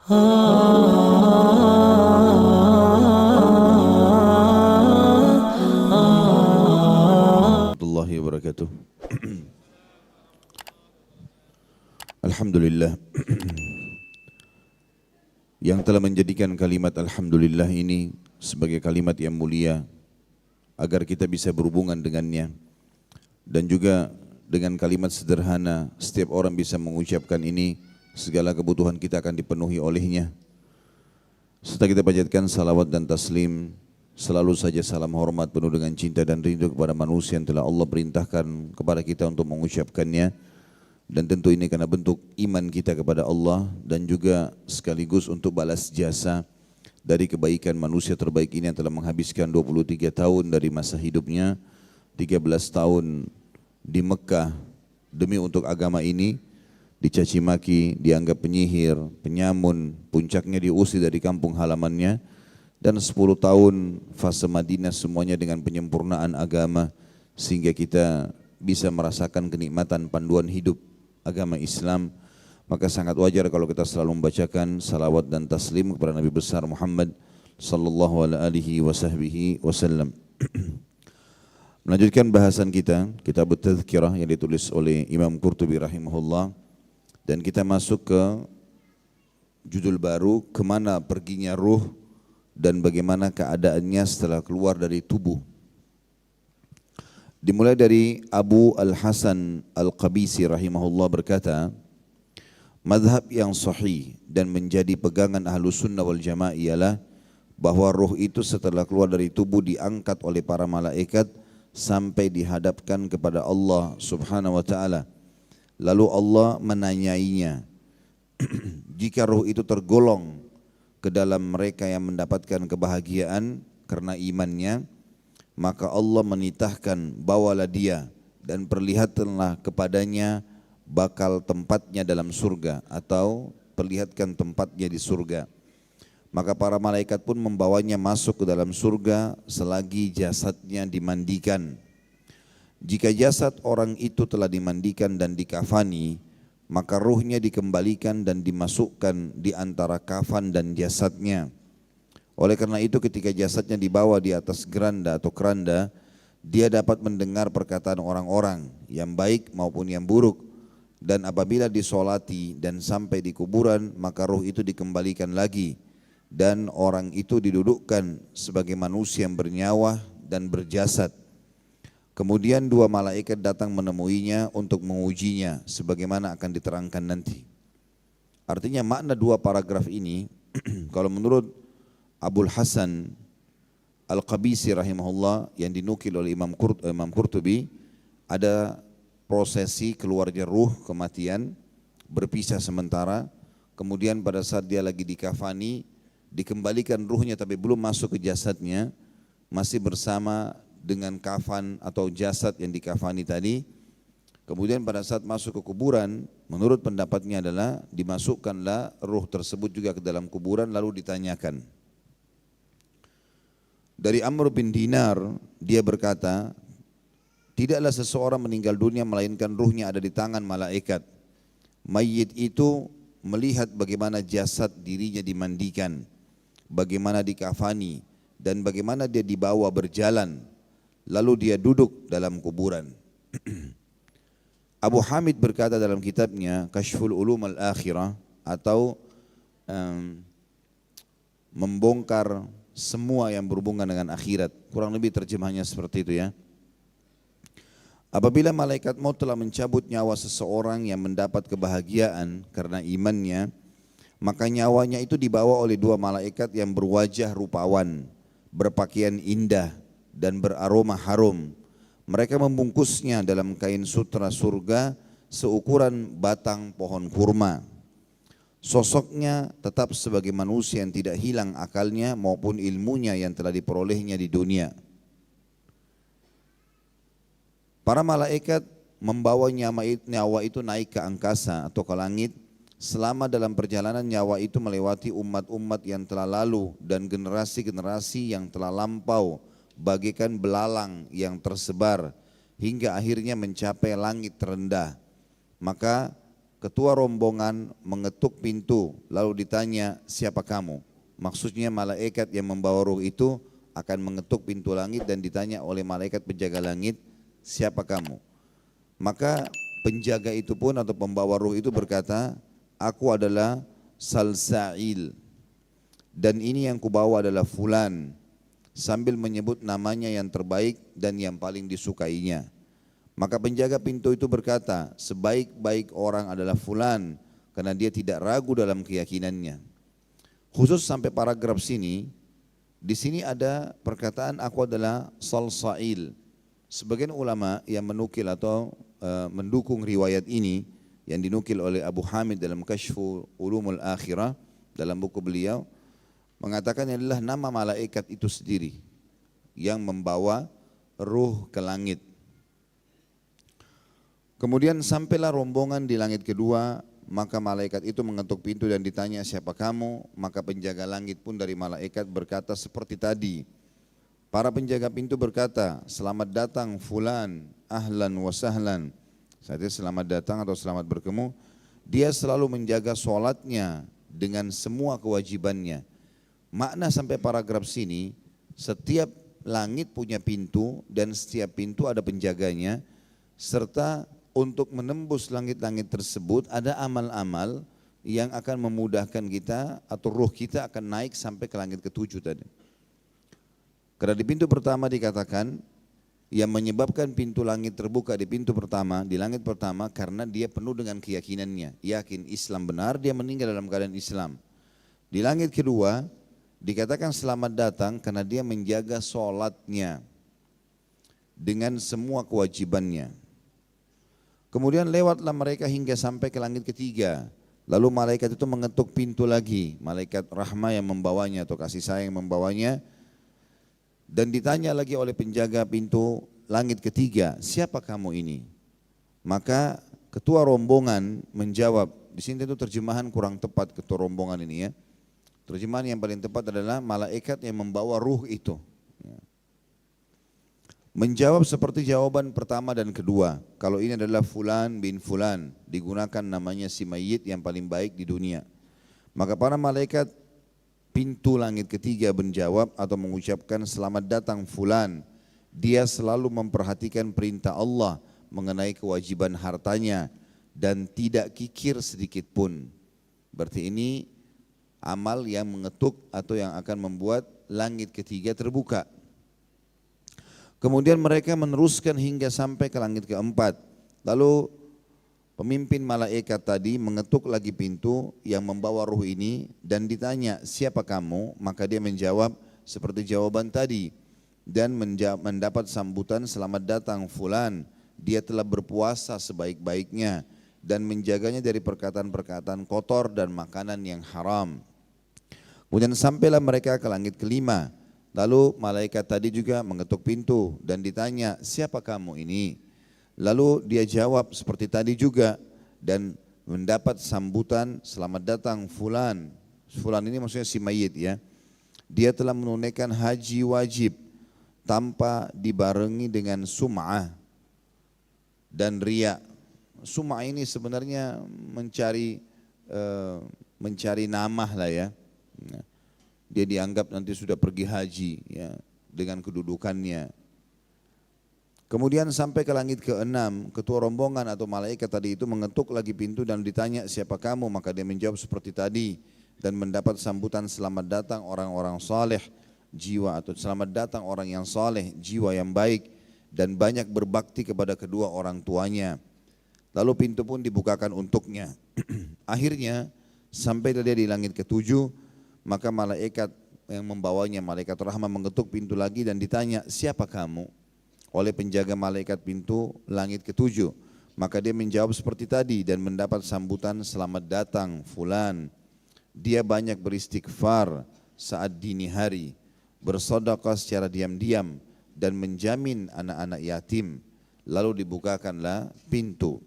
Warahmatullahi wabarakatuh. Alhamdulillah yang telah menjadikan kalimat Alhamdulillah ini sebagai kalimat yang mulia agar kita bisa berhubungan dengannya, dan juga dengan kalimat sederhana setiap orang bisa mengucapkan ini, segala kebutuhan kita akan dipenuhi olehnya. Serta kita panjatkan salawat dan taslim, selalu saja salam hormat penuh dengan cinta dan rindu kepada manusia yang telah Allah perintahkan kepada kita untuk mengucapkannya. Dan tentu ini karena bentuk iman kita kepada Allah dan juga sekaligus untuk balas jasa dari kebaikan manusia terbaik ini yang telah menghabiskan 23 tahun dari masa hidupnya, 13 tahun di Mekah demi untuk agama ini, dicaci maki, dianggap penyihir, penyamun, puncaknya diusir dari kampung halamannya, dan 10 tahun fase Madinah semuanya dengan penyempurnaan agama sehingga kita bisa merasakan kenikmatan panduan hidup agama Islam. Maka sangat wajar kalau kita selalu membacakan salawat dan taslim kepada Nabi besar Muhammad sallallahu alaihi wasallam. Melanjutkan bahasan kita, kitab Tadhkirah yang ditulis oleh Imam Qurtubi rahimahullah, dan kita masuk ke judul baru, kemana perginya ruh dan bagaimana keadaannya setelah keluar dari tubuh. Dimulai dari Abu Al-Hasan Al-Qabisi rahimahullah berkata, madhab yang sahih dan menjadi pegangan Ahlus Sunnah wal Jamaah ialah bahwa ruh itu setelah keluar dari tubuh diangkat oleh para malaikat sampai dihadapkan kepada Allah Subhanahu wa taala. Lalu Allah menanyainya. Jika ruh itu tergolong ke dalam mereka yang mendapatkan kebahagiaan karena imannya, maka Allah menitahkan, bawalah dia dan perlihatkanlah kepadanya bakal tempatnya dalam surga, atau perlihatkan tempatnya di surga. Maka para malaikat pun membawanya masuk ke dalam surga selagi jasadnya dimandikan. Jika jasad orang itu telah dimandikan dan dikafani, maka ruhnya dikembalikan dan dimasukkan di antara kafan dan jasadnya. Oleh karena itu ketika jasadnya dibawa di atas geranda atau keranda, dia dapat mendengar perkataan orang-orang yang baik maupun yang buruk. Dan apabila disolati dan sampai di kuburan, maka ruh itu dikembalikan lagi. Dan orang itu didudukkan sebagai manusia yang bernyawa dan berjasad. Kemudian dua malaikat datang menemuinya untuk mengujinya, sebagaimana akan diterangkan nanti. Artinya makna dua paragraf ini, kalau menurut Abul Hasan Al-Qabisi rahimahullah yang dinukil oleh Imam Qurtubi, ada prosesi keluarnya ruh, kematian, berpisah sementara, kemudian pada saat dia lagi dikafani, dikembalikan ruhnya tapi belum masuk ke jasadnya, masih bersama dengan kafan atau jasad yang dikafani tadi. Kemudian pada saat masuk ke kuburan, menurut pendapatnya adalah dimasukkanlah ruh tersebut juga ke dalam kuburan, lalu ditanyakan. Dari Amr bin Dinar, dia berkata, tidaklah seseorang meninggal dunia melainkan ruhnya ada di tangan malaikat. Mayit itu melihat bagaimana jasad dirinya dimandikan, bagaimana dikafani, dan bagaimana dia dibawa berjalan, lalu dia duduk dalam kuburan. Abu Hamid berkata dalam kitabnya Kashful Ulum Al-Akhirah, atau membongkar semua yang berhubungan dengan akhirat, kurang lebih terjemahnya seperti itu ya. Apabila malaikat maut telah mencabut nyawa seseorang yang mendapat kebahagiaan karena imannya, maka nyawanya itu dibawa oleh dua malaikat yang berwajah rupawan, berpakaian indah dan beraroma harum. Mereka membungkusnya dalam kain sutra surga seukuran batang pohon kurma. Sosoknya tetap sebagai manusia yang tidak hilang akalnya maupun ilmunya yang telah diperolehnya di dunia. Para malaikat membawa nyawa itu naik ke angkasa atau ke langit. Selama dalam perjalanan nyawa itu melewati umat-umat yang telah lalu dan generasi-generasi yang telah lampau, bagaikan belalang yang tersebar hingga akhirnya mencapai langit terendah. Maka ketua rombongan mengetuk pintu lalu ditanya siapa kamu. Maksudnya malaikat yang membawa ruh itu akan mengetuk pintu langit dan ditanya oleh malaikat penjaga langit siapa kamu. Maka penjaga itu pun atau pembawa ruh itu berkata, aku adalah Salsail dan ini yang kubawa adalah fulan, sambil menyebut namanya yang terbaik dan yang paling disukainya. Maka penjaga pintu itu berkata, sebaik-baik orang adalah fulan karena dia tidak ragu dalam keyakinannya. Khusus sampai paragraf sini, di sini ada perkataan aku adalah Salsail. Sebagian ulama yang menukil atau mendukung riwayat ini yang dinukil oleh Abu Hamid dalam Kashfu Ulumul Akhirah dalam buku beliau mengatakan adalah nama malaikat itu sendiri yang membawa ruh ke langit. Kemudian sampailah rombongan di langit kedua, maka malaikat itu mengetuk pintu dan ditanya siapa kamu, maka penjaga langit pun dari malaikat berkata seperti tadi. Para penjaga pintu berkata, selamat datang fulan, ahlan wa sahlan. Saatnya selamat datang atau selamat bertemu. Dia selalu menjaga sholatnya dengan semua kewajibannya. Makna sampai paragraf sini, setiap langit punya pintu dan setiap pintu ada penjaganya. Serta untuk menembus langit-langit tersebut ada amal-amal yang akan memudahkan kita atau ruh kita akan naik sampai ke langit ketujuh tadi. Karena di pintu pertama dikatakan yang menyebabkan pintu langit terbuka di pintu pertama, di langit pertama karena dia penuh dengan keyakinannya, yakin Islam benar, dia meninggal dalam keadaan Islam. Di langit kedua dikatakan selamat datang karena dia menjaga sholatnya dengan semua kewajibannya. Kemudian lewatlah mereka hingga sampai ke langit ketiga. Lalu malaikat itu mengetuk pintu lagi, malaikat rahmah yang membawanya atau kasih sayang yang membawanya. Dan ditanya lagi oleh penjaga pintu langit ketiga, siapa kamu ini? Maka ketua rombongan menjawab, di sini tentu terjemahan kurang tepat ketua rombongan ini ya. Terjemahan yang paling tepat adalah malaikat yang membawa ruh itu. Menjawab seperti jawaban pertama dan kedua, kalau ini adalah fulan bin fulan, digunakan namanya si mayit yang paling baik di dunia. Maka para malaikat pintu langit ketiga menjawab atau mengucapkan selamat datang fulan. Dia selalu memperhatikan perintah Allah mengenai kewajiban hartanya dan tidak kikir sedikit pun. Berarti ini amal yang mengetuk atau yang akan membuat langit ketiga terbuka. Kemudian mereka meneruskan hingga sampai ke langit keempat. Lalu pemimpin malaikat tadi mengetuk lagi pintu yang membawa ruh ini dan ditanya siapa kamu, maka dia menjawab seperti jawaban tadi dan mendapat sambutan selamat datang fulan, dia telah berpuasa sebaik-baiknya dan menjaganya dari perkataan-perkataan kotor dan makanan yang haram. Kemudian sampailah mereka ke langit kelima, lalu malaikat tadi juga mengetuk pintu dan ditanya siapa kamu ini. Lalu dia jawab seperti tadi juga dan mendapat sambutan selamat datang fulan. Fulan ini maksudnya si mayit ya. Dia telah menunaikan haji wajib tanpa dibarengi dengan sum'ah dan riya. Sum'ah ini sebenarnya mencari nama lah ya. Dia dianggap nanti sudah pergi haji ya dengan kedudukannya. Kemudian sampai ke langit ke-6, ketua rombongan atau malaikat tadi itu mengetuk lagi pintu dan ditanya siapa kamu, maka dia menjawab seperti tadi dan mendapat sambutan selamat datang orang-orang saleh jiwa atau selamat datang orang yang saleh jiwa yang baik dan banyak berbakti kepada kedua orang tuanya. Lalu pintu pun dibukakan untuknya. Akhirnya sampai dia di langit ke-7, maka malaikat yang membawanya, malaikat rahmah mengetuk pintu lagi dan ditanya siapa kamu? Oleh penjaga malaikat pintu langit ke-7. Maka dia menjawab seperti tadi dan mendapat sambutan selamat datang fulan. Dia banyak beristighfar saat dini hari, bersedekah secara diam-diam dan menjamin anak-anak yatim. Lalu dibukakanlah pintu.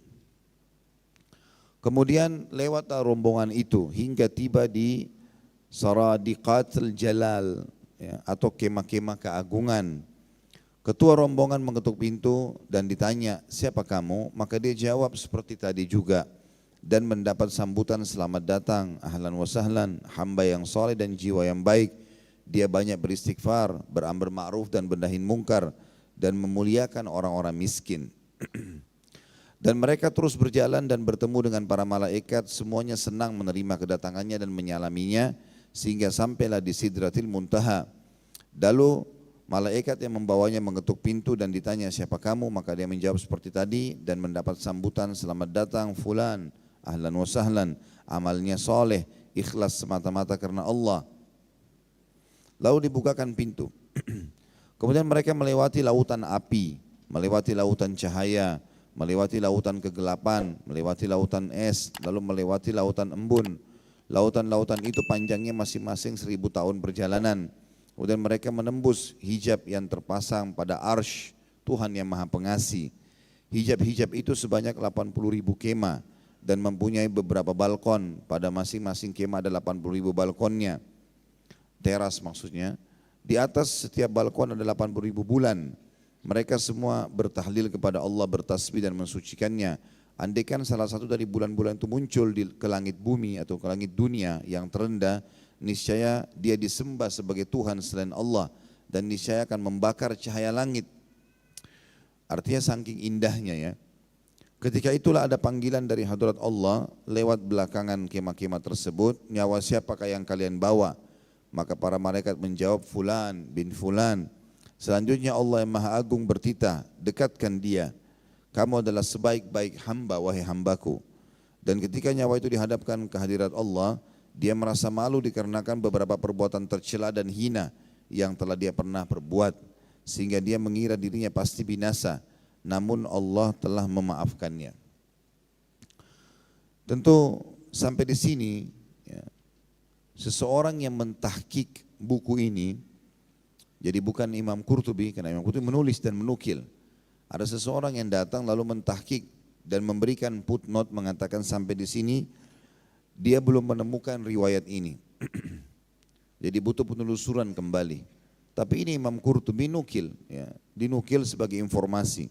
Kemudian lewatlah rombongan itu hingga tiba di Saradiqatul Jalal ya, atau kemah-kemah keagungan. Ketua rombongan mengetuk pintu dan ditanya siapa kamu, maka dia jawab seperti tadi juga, dan mendapat sambutan selamat datang, ahlan wa sahlan, hamba yang soleh dan jiwa yang baik. Dia banyak beristighfar, beramar ma'ruf dan bernahi mungkar, dan memuliakan orang-orang miskin. Dan mereka terus berjalan dan bertemu dengan para malaikat, semuanya senang menerima kedatangannya dan menyalaminya, sehingga sampailah di Sidratil Muntaha. Lalu malaikat yang membawanya mengetuk pintu dan ditanya, siapa kamu? Maka dia menjawab seperti tadi dan mendapat sambutan, selamat datang fulan, ahlan wa sahlan, amalnya soleh, ikhlas semata-mata karena Allah. Lalu dibukakan pintu. Kemudian mereka melewati lautan api, melewati lautan cahaya, melewati lautan kegelapan, melewati lautan es, lalu melewati lautan embun. Lautan-lautan itu panjangnya masing-masing 1000 tahun perjalanan. Kemudian mereka menembus hijab yang terpasang pada arsh Tuhan yang Maha Pengasih. Hijab-hijab itu sebanyak 80.000 kemah dan mempunyai beberapa balkon. Pada masing-masing kemah ada 80.000 balkonnya, teras maksudnya. Di atas setiap balkon ada 80.000 bulan. Mereka semua bertahlil kepada Allah, bertasbih dan mensucikannya. Andaikan salah satu dari bulan-bulan itu muncul ke langit bumi atau ke langit dunia yang terendah, niscaya dia disembah sebagai Tuhan selain Allah, dan niscaya akan membakar cahaya langit. Artinya saking indahnya ya. Ketika itulah ada panggilan dari hadrat Allah lewat belakangan kemah-kemah tersebut, nyawa siapakah yang kalian bawa? Maka para malaikat menjawab, fulan bin fulan. Selanjutnya Allah yang Maha Agung bertitah, dekatkan dia. Kamu adalah sebaik-baik hamba, wahai hambaku. Dan ketika nyawa itu dihadapkan ke hadirat Allah, dia merasa malu dikarenakan beberapa perbuatan tercela dan hina yang telah dia pernah perbuat, sehingga dia mengira dirinya pasti binasa. Namun Allah telah memaafkannya. Tentu sampai di sini ya, seseorang yang mentahkik buku ini, jadi bukan Imam Qurtubi, karena Imam Qurtubi menulis dan menukil. Ada seseorang yang datang lalu mentahkik dan memberikan footnote mengatakan sampai di sini dia belum menemukan riwayat ini. Jadi butuh penelusuran kembali. Tapi ini Imam Qurtubi nukil, ya, dinukil sebagai informasi.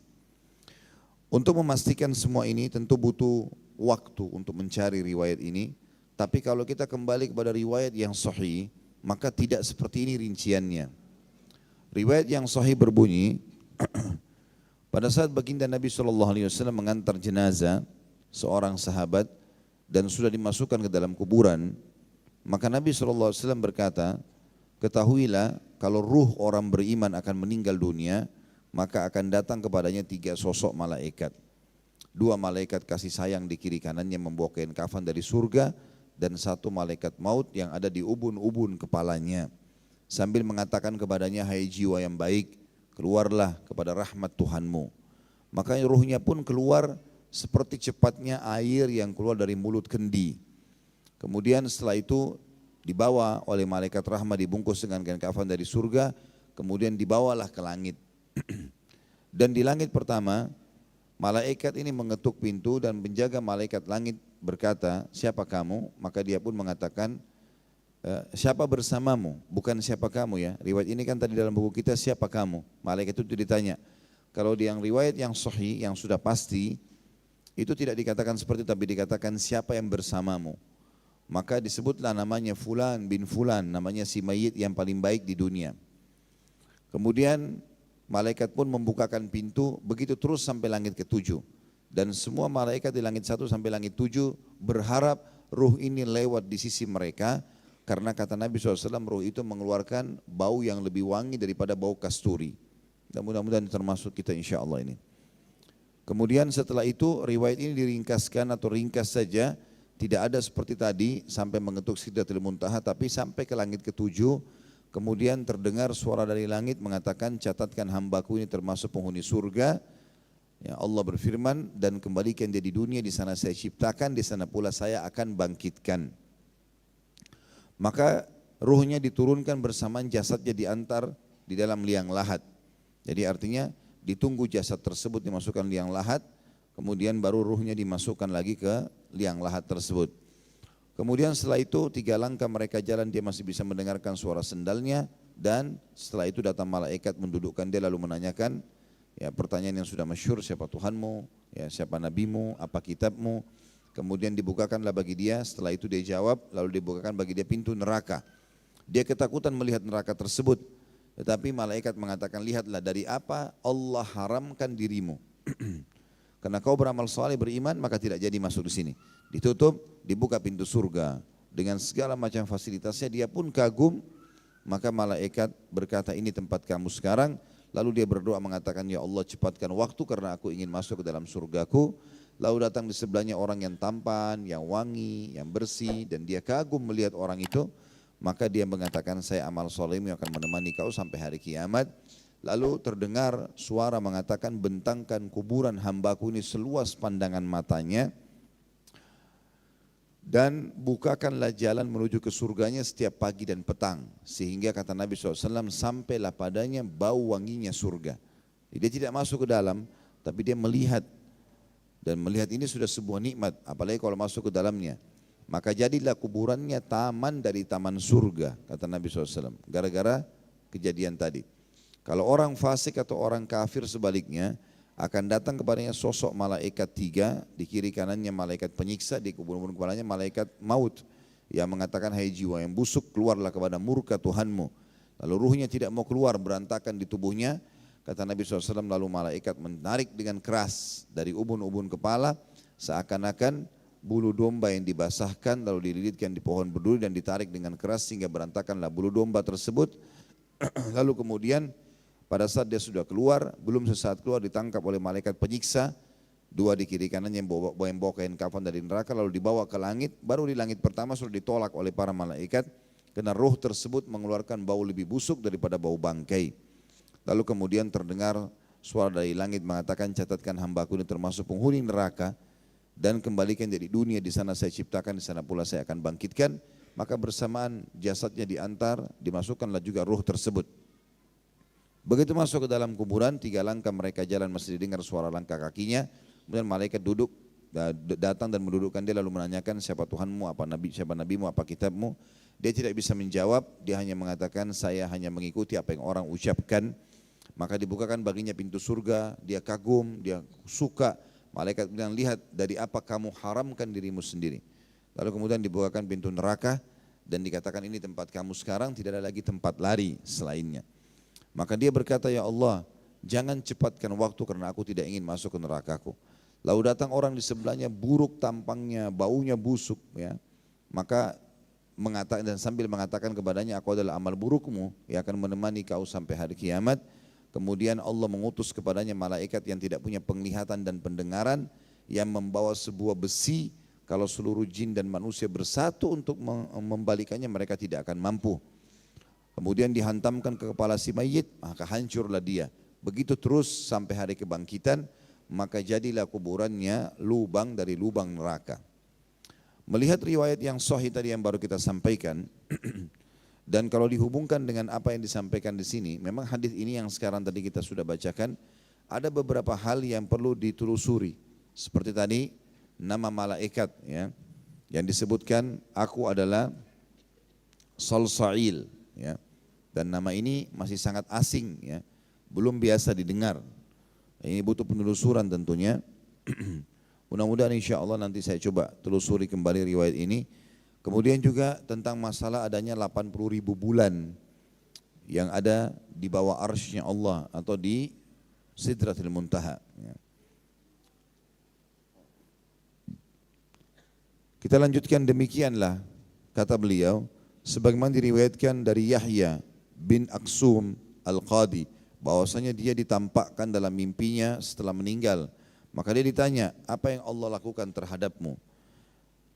Untuk memastikan semua ini tentu butuh waktu untuk mencari riwayat ini. Tapi kalau kita kembali kepada riwayat yang sahih, maka tidak seperti ini rinciannya. Riwayat yang sahih berbunyi, pada saat baginda Nabi SAW mengantar jenazah seorang sahabat dan sudah dimasukkan ke dalam kuburan, maka Nabi SAW berkata, ketahuilah kalau ruh orang beriman akan meninggal dunia, maka akan datang kepadanya 3 sosok malaikat. 2 malaikat kasih sayang di kiri kanannya membawa kain kafan dari surga, dan 1 malaikat maut yang ada di ubun-ubun kepalanya, sambil mengatakan kepadanya, hai jiwa yang baik, keluarlah kepada rahmat Tuhanmu. Maka ruhnya pun keluar seperti cepatnya air yang keluar dari mulut kendi. Kemudian setelah itu dibawa oleh malaikat rahmat dibungkus dengan kain kafan dari surga, kemudian dibawalah ke langit. Dan di langit pertama, malaikat ini mengetuk pintu dan penjaga malaikat langit berkata, siapa kamu? Maka dia pun mengatakan, siapa bersamamu, bukan siapa kamu ya. Riwayat ini kan tadi dalam buku kita siapa kamu. Malaikat itu ditanya. Kalau di yang riwayat yang sahih, yang sudah pasti, itu tidak dikatakan seperti itu, tapi dikatakan siapa yang bersamamu. Maka disebutlah namanya fulan bin fulan, namanya si mayit yang paling baik di dunia. Kemudian malaikat pun membukakan pintu, begitu terus sampai langit ke-7. Dan semua malaikat di langit 1 sampai langit 7 berharap ruh ini lewat di sisi mereka. Karena kata Nabi SAW, ruh itu mengeluarkan bau yang lebih wangi daripada bau kasturi. Dan mudah-mudahan termasuk kita insya Allah ini. Kemudian setelah itu riwayat ini diringkaskan atau ringkas saja. Tidak ada seperti tadi sampai mengetuk Sidratil Muntaha, tapi sampai ke langit ke-7. Kemudian terdengar suara dari langit mengatakan, catatkan hambaku ini termasuk penghuni surga. Ya, Allah berfirman, dan kembalikan dia di dunia, di sana saya ciptakan, di sana pula saya akan bangkitkan. Maka ruhnya diturunkan bersamaan jasadnya diantar di dalam liang lahat. Jadi artinya ditunggu jasad tersebut dimasukkan liang lahat, kemudian baru ruhnya dimasukkan lagi ke liang lahat tersebut. Kemudian setelah itu 3 langkah mereka jalan, dia masih bisa mendengarkan suara sendalnya, dan setelah itu datang malaikat mendudukkan dia lalu menanyakan ya pertanyaan yang sudah masyhur, siapa Tuhanmu, ya siapa nabimu, apa kitabmu. kemudian dibukakanlah bagi dia, setelah itu dia jawab, lalu dibukakan bagi dia pintu neraka. Dia ketakutan melihat neraka tersebut, tetapi malaikat mengatakan, lihatlah dari apa Allah haramkan dirimu. Karena kau beramal saleh beriman, maka tidak jadi masuk di sini. Ditutup, dibuka pintu surga dengan segala macam fasilitasnya. Dia pun kagum. Maka malaikat berkata, ini tempat kamu sekarang. Lalu dia berdoa mengatakan, ya Allah cepatkan waktu karena aku ingin masuk ke dalam surgaku. Lalu datang di sebelahnya orang yang tampan, yang wangi, yang bersih, dan dia kagum melihat orang itu. Maka dia mengatakan, saya amal solehmu yang akan menemani kau sampai hari kiamat. Lalu terdengar suara mengatakan, bentangkan kuburan hambaku ini seluas pandangan matanya, dan bukakanlah jalan menuju ke surganya setiap pagi dan petang. Sehingga kata Nabi SAW, sampailah padanya bau wanginya surga. Dia tidak masuk ke dalam, tapi dia melihat. Dan melihat ini sudah sebuah nikmat, apalagi kalau masuk ke dalamnya. Maka jadilah kuburannya taman dari taman surga, kata Nabi SAW. Gara-gara kejadian tadi. Kalau orang fasik atau orang kafir sebaliknya, akan datang kepadanya sosok malaikat 3, di kiri kanannya malaikat penyiksa, di kubur-kubur kepalanya malaikat maut, yang mengatakan, hai jiwa yang busuk, keluarlah kepada murka Tuhanmu. Lalu ruhnya tidak mau keluar, berantakan di tubuhnya. Kata Nabi SAW, lalu malaikat menarik dengan keras dari ubun-ubun kepala, seakan-akan bulu domba yang dibasahkan, lalu dililitkan di pohon berduri dan ditarik dengan keras sehingga berantakanlah bulu domba tersebut. Lalu kemudian pada saat dia sudah keluar, belum sesaat keluar ditangkap oleh malaikat penyiksa, 2 di kiri kanannya yang bawa kain kafan dari neraka, lalu dibawa ke langit. Baru di langit pertama sudah ditolak oleh para malaikat, karena roh tersebut mengeluarkan bau lebih busuk daripada bau bangkai. Lalu kemudian terdengar suara dari langit mengatakan, catatkan hambaku ini termasuk penghuni neraka, dan kembalikan dari dunia, di sana saya ciptakan, di sana pula saya akan bangkitkan. Maka bersamaan jasadnya diantar, dimasukkanlah juga ruh tersebut. Begitu masuk ke dalam kuburan, 3 langkah mereka jalan masih didengar suara langkah kakinya. Kemudian malaikat duduk, datang dan mendudukkan dia, lalu menanyakan, siapa Tuhanmu, apa nabi, siapa nabimu, apa kitabmu. Dia tidak bisa menjawab, dia hanya mengatakan, saya hanya mengikuti apa yang orang ucapkan. Maka dibukakan baginya pintu surga, dia kagum, dia suka. Malaikat bilang, lihat dari apa kamu haramkan dirimu sendiri. Lalu kemudian dibukakan pintu neraka dan dikatakan, ini tempat kamu sekarang, tidak ada lagi tempat lari selainnya. Maka dia berkata, ya Allah, jangan cepatkan waktu karena aku tidak ingin masuk ke nerakaku. Lalu datang orang di sebelahnya, buruk tampangnya, baunya busuk, ya. Maka mengatakan, dan sambil mengatakan kepadanya, aku adalah amal burukmu yang akan menemani kau sampai hari kiamat. Kemudian Allah mengutus kepadanya malaikat yang tidak punya penglihatan dan pendengaran, yang membawa sebuah besi. Kalau seluruh jin dan manusia bersatu untuk membalikannya, mereka tidak akan mampu. Kemudian dihantamkan ke kepala si mayit, maka hancurlah dia. Begitu terus sampai hari kebangkitan, maka jadilah kuburannya lubang dari lubang neraka. Melihat riwayat yang sahih tadi yang baru kita sampaikan, dan kalau dihubungkan dengan apa yang disampaikan di sini, memang hadis ini yang sekarang tadi kita sudah bacakan, ada beberapa hal yang perlu ditelusuri. Seperti tadi, nama malaikat, ya, yang disebutkan, aku adalah Salsail, ya. Dan nama ini masih sangat asing, ya, belum biasa didengar. Ini butuh penelusuran tentunya. Mudah-mudahan insya Allah nanti saya coba telusuri kembali riwayat ini. Kemudian juga tentang masalah adanya 80.000 bulan yang ada di bawah arsy-Nya Allah atau di Sidratil Muntaha, ya. Kita lanjutkan, demikianlah kata beliau, sebagaimana diriwayatkan dari Yahya bin Aksum Al-Qadi, bahwasanya dia ditampakkan dalam mimpinya setelah meninggal. Maka dia ditanya, apa yang Allah lakukan terhadapmu?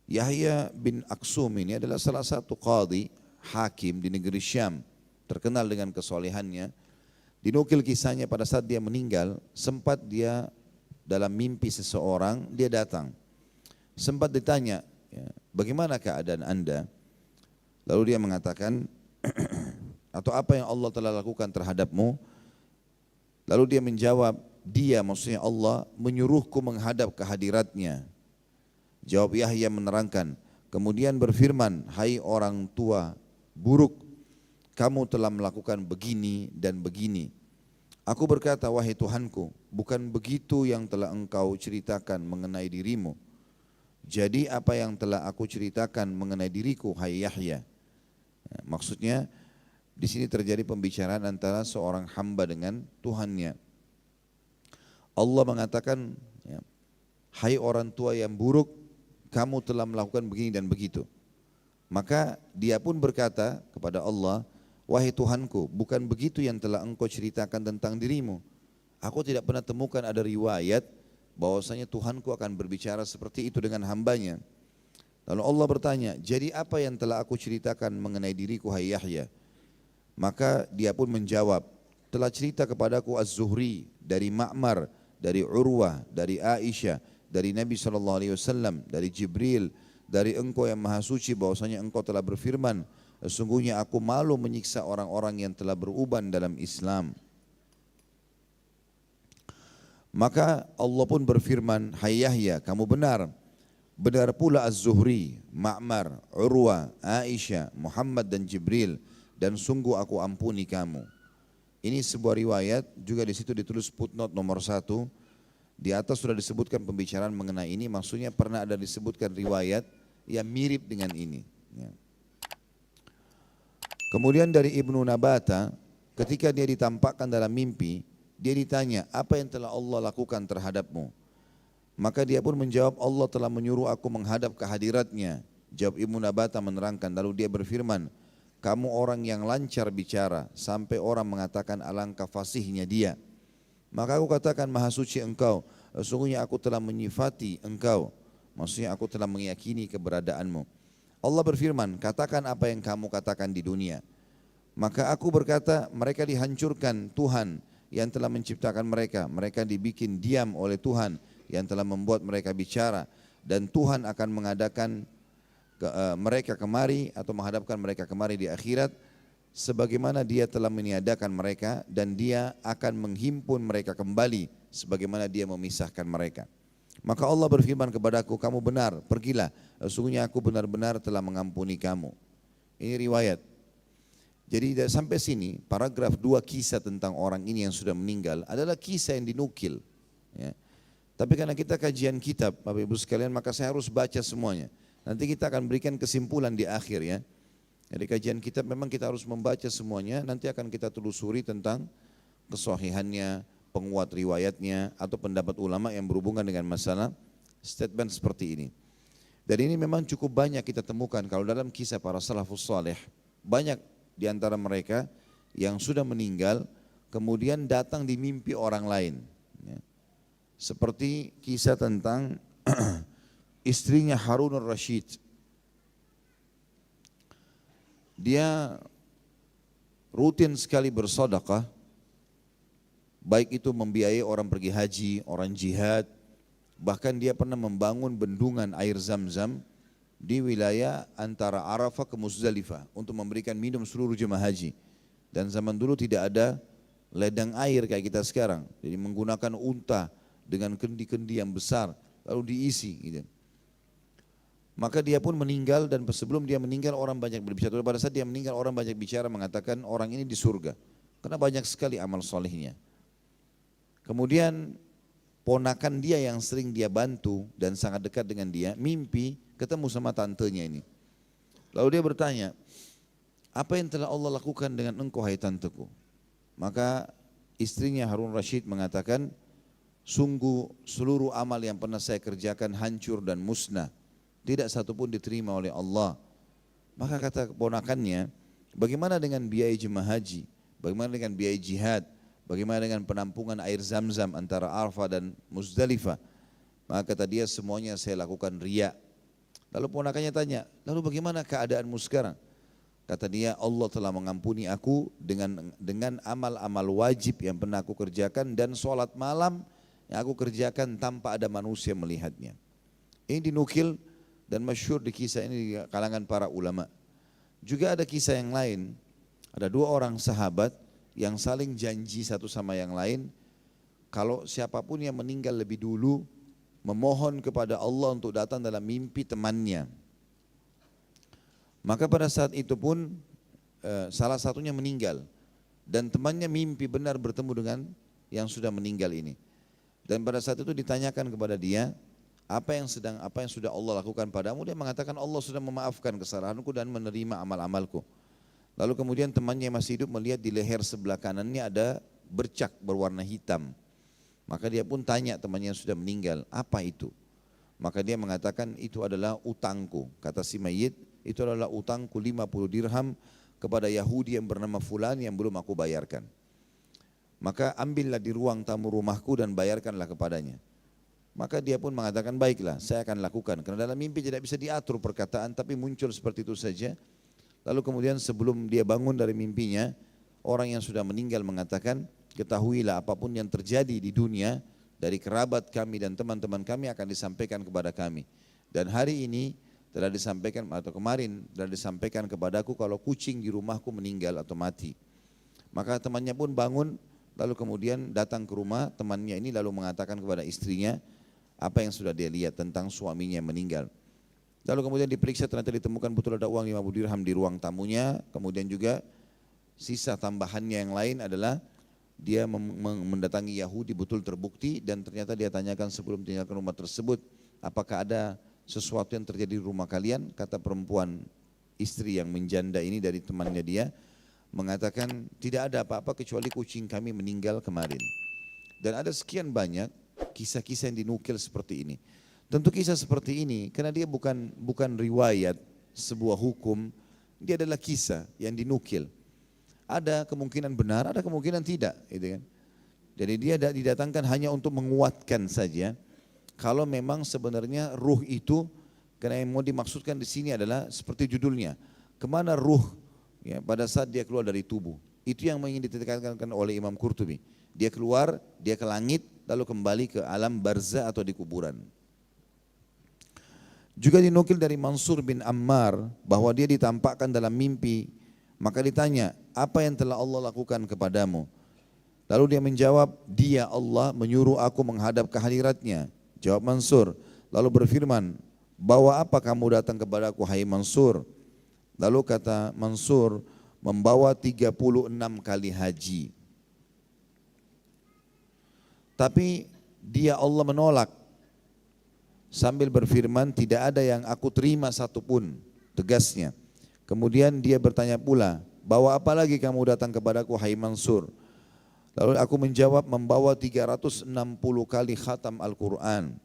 Yahya bin Aksum ini adalah salah satu qadi, hakim di negeri Syam, terkenal dengan kesolehannya. Dinukil kisahnya pada saat dia meninggal, sempat dia dalam mimpi seseorang, dia datang. Sempat ditanya, ya, bagaimana keadaan anda? Lalu dia mengatakan, atau apa yang Allah telah lakukan terhadapmu? Lalu dia menjawab, dia maksudnya Allah menyuruhku menghadap ke hadiratnya. Jawab Yahya menerangkan, kemudian berfirman, hai orang tua buruk, kamu telah melakukan begini dan begini. Aku berkata, wahai Tuhanku, bukan begitu yang telah engkau ceritakan mengenai dirimu. jadi apa yang telah aku ceritakan mengenai diriku, hai Yahya. Maksudnya di sini terjadi pembicaraan antara seorang hamba dengan Tuhannya. Allah mengatakan, ya, hai orang tua yang buruk, kamu telah melakukan begini dan begitu. Maka dia pun berkata kepada Allah, wahai Tuhanku, bukan begitu yang telah engkau ceritakan tentang dirimu. Aku tidak pernah temukan ada riwayat bahwasanya Tuhanku akan berbicara seperti itu dengan hambanya. Lalu Allah bertanya, jadi apa yang telah aku ceritakan mengenai diriku, hai Yahya? Maka dia pun menjawab, telah cerita kepadaku Az-Zuhri dari Ma'mar, dari Urwah, dari Aisyah, dari Nabi SAW, dari Jibril, dari engkau yang maha suci bahwasanya engkau telah berfirman, sesungguhnya aku malu menyiksa orang-orang yang telah beruban dalam Islam. Maka Allah pun berfirman, hai Yahya, kamu benar. Benar pula Az-Zuhri, Ma'mar, Urwah, Aisyah, Muhammad dan Jibril, dan sungguh aku ampuni kamu. Ini sebuah riwayat, juga di situ ditulis footnote nomor 1. Di atas sudah disebutkan pembicaraan mengenai ini, maksudnya pernah ada disebutkan riwayat yang mirip dengan ini. Ya. Kemudian dari Ibnu Nabata, ketika dia ditampakkan dalam mimpi, dia ditanya, apa yang telah Allah lakukan terhadapmu? Maka dia pun menjawab, Allah telah menyuruh aku menghadap ke hadiratnya. Jawab Ibnu Nabata menerangkan, lalu dia berfirman, kamu orang yang lancar bicara, sampai orang mengatakan alangkah fasihnya dia. Maka aku katakan, maha suci engkau, sesungguhnya aku telah menyifati engkau. Maksudnya aku telah meyakini keberadaanmu. Allah berfirman, katakan apa yang kamu katakan di dunia. Maka aku berkata, mereka dihancurkan Tuhan yang telah menciptakan mereka. Mereka dibikin diam oleh Tuhan yang telah membuat mereka bicara. Dan Tuhan akan mengadakan mereka kemari atau menghadapkan mereka kemari di akhirat. Sebagaimana dia telah meniadakan mereka dan dia akan menghimpun mereka kembali. Sebagaimana dia memisahkan mereka. Maka Allah berfirman kepadaku, kamu benar, pergilah. Sesungguhnya aku benar-benar telah mengampuni kamu. Ini riwayat. Jadi sampai sini paragraf 2 kisah tentang orang ini yang sudah meninggal adalah kisah yang dinukil. Ya. Tapi karena kita kajian kitab Bapak Ibu sekalian, maka saya harus baca semuanya. Nanti kita akan berikan kesimpulan di akhir ya. Jadi kajian kitab memang kita harus membaca semuanya, nanti akan kita telusuri tentang kesahihannya, penguat riwayatnya atau pendapat ulama yang berhubungan dengan masalah statement seperti ini. Dan ini memang cukup banyak kita temukan kalau dalam kisah para salafus saleh, banyak di antara mereka yang sudah meninggal kemudian datang di mimpi orang lain. Ya. Seperti kisah tentang istrinya Harun al-Rashid. Dia rutin sekali bersedekah, baik itu membiayai orang pergi haji, orang jihad, bahkan dia pernah membangun bendungan air Zam-Zam di wilayah antara Arafah ke Muzdalifah untuk memberikan minum seluruh jemaah haji. Dan zaman dulu tidak ada ledang air kayak kita sekarang, jadi menggunakan unta dengan kendi-kendi yang besar lalu diisi gitu. Maka dia pun meninggal dan sebelum dia meninggal orang banyak berbicara. Pada saat dia meninggal orang banyak bicara mengatakan orang ini di surga karena banyak sekali amal solehnya. Kemudian ponakan dia yang sering dia bantu dan sangat dekat dengan dia mimpi ketemu sama tantenya ini. Lalu dia bertanya, apa yang telah Allah lakukan dengan engkau hai tanteku? Maka istrinya Harun Rashid mengatakan, sungguh seluruh amal yang pernah saya kerjakan hancur dan musnah. Tidak satu pun diterima oleh Allah. Maka kata keponakannya, bagaimana dengan biaya jemaah haji? Bagaimana dengan biaya jihad? Bagaimana dengan penampungan air Zam-Zam antara Arafah dan Muzdalifah? Maka kata dia, semuanya saya lakukan riya. Lalu ponakannya tanya, lalu bagaimana keadaanmu sekarang? Kata dia, Allah telah mengampuni aku dengan amal-amal wajib yang pernah aku kerjakan dan sholat malam yang aku kerjakan tanpa ada manusia melihatnya. Ini dinukil dan masyhur di kisah ini di kalangan para ulama. Juga ada kisah yang lain, ada 2 orang sahabat yang saling janji satu sama yang lain, kalau siapapun yang meninggal lebih dulu memohon kepada Allah untuk datang dalam mimpi temannya. Maka pada saat itu pun salah satunya meninggal dan temannya mimpi benar bertemu dengan yang sudah meninggal ini. Dan pada saat itu ditanyakan kepada dia, Apa yang sudah Allah lakukan padamu? Dia mengatakan Allah sudah memaafkan kesalahanku dan menerima amal-amalku. Lalu kemudian temannya yang masih hidup melihat di leher sebelah kanannya ada bercak berwarna hitam. Maka dia pun tanya temannya yang sudah meninggal, apa itu? Maka dia mengatakan itu adalah utangku. Kata si mayit, itu adalah utangku 50 dirham kepada Yahudi yang bernama Fulan yang belum aku bayarkan. Maka ambillah di ruang tamu rumahku dan bayarkanlah kepadanya. Maka dia pun mengatakan baiklah saya akan lakukan. Karena dalam mimpi tidak bisa diatur perkataan tapi muncul seperti itu saja. Lalu kemudian sebelum dia bangun dari mimpinya, orang yang sudah meninggal mengatakan, ketahuilah apapun yang terjadi di dunia dari kerabat kami dan teman-teman kami akan disampaikan kepada kami. Dan hari ini telah disampaikan atau kemarin telah disampaikan kepadaku kalau kucing di rumahku meninggal atau mati. Maka temannya pun bangun, lalu kemudian datang ke rumah temannya ini lalu mengatakan kepada istrinya apa yang sudah dia lihat tentang suaminya yang meninggal. Lalu kemudian diperiksa ternyata ditemukan betul ada uang 50 dirham di ruang tamunya. Kemudian juga sisa tambahannya yang lain adalah dia mendatangi Yahudi betul terbukti dan ternyata dia tanyakan sebelum tinggalkan rumah tersebut, apakah ada sesuatu yang terjadi di rumah kalian? Kata perempuan istri yang menjanda ini dari temannya dia mengatakan tidak ada apa-apa kecuali kucing kami meninggal kemarin. Dan ada sekian banyak kisah-kisah yang dinukil seperti ini. Tentu kisah seperti ini karena dia bukan riwayat sebuah hukum, dia adalah kisah yang dinukil. Ada kemungkinan benar, ada kemungkinan tidak, gitu kan. Jadi dia didatangkan hanya untuk menguatkan saja. Kalau memang sebenarnya ruh itu, karena yang mau dimaksudkan di sini adalah seperti judulnya, kemana ruh ya, pada saat dia keluar dari tubuh. Itu yang ingin ditekankan oleh Imam Qurtubi. Dia keluar, dia ke langit, lalu kembali ke alam barzah atau di kuburan. Juga dinukil dari Mansur bin Ammar bahwa dia ditampakkan dalam mimpi. Maka ditanya, apa yang telah Allah lakukan kepadamu? Lalu dia menjawab, dia Allah menyuruh aku menghadap ke hadiratnya. Jawab Mansur, lalu berfirman, bawa apa kamu datang kepadaku hai Mansur? Lalu kata Mansur, membawa 36 kali haji. Tapi dia Allah menolak. Sambil berfirman, tidak ada yang aku terima satupun, tegasnya. Kemudian dia bertanya pula, bawa apa lagi kamu datang kepadaku hai Mansur? Lalu aku menjawab, membawa 360 kali khatam Al-Quran.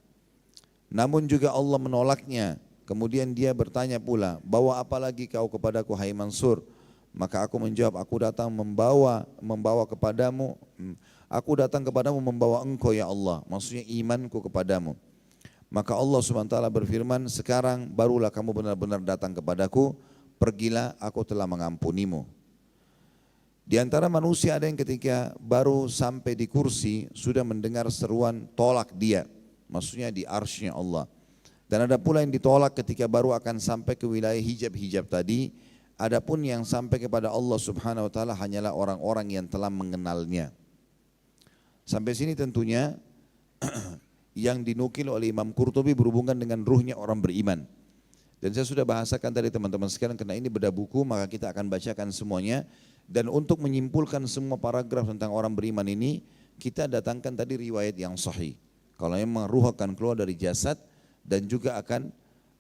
Namun juga Allah menolaknya. Kemudian dia bertanya pula, bawa apa lagi kau kepadaku hai Mansur? Maka aku menjawab, aku datang membawa kepadamu, aku datang kepadamu membawa engkau ya Allah, maksudnya imanku kepadamu. Maka Allah SWT berfirman, sekarang barulah kamu benar-benar datang kepadaku, pergilah aku telah mengampunimu. Di antara manusia ada yang ketika baru sampai di kursi sudah mendengar seruan tolak dia, maksudnya di arsy-Nya Allah. Dan ada pula yang ditolak ketika baru akan sampai ke wilayah hijab-hijab tadi. Adapun yang sampai kepada Allah Subhanahu wa taala hanyalah orang-orang yang telah mengenalnya. Sampai sini tentunya yang dinukil oleh Imam Qurtubi berhubungan dengan ruhnya orang beriman. Dan saya sudah bahasakan tadi teman-teman sekalian, karena ini beda buku maka kita akan bacakan semuanya. Dan untuk menyimpulkan semua paragraf tentang orang beriman ini, kita datangkan tadi riwayat yang sahih. Kalau memang ruh akan keluar dari jasad dan juga akan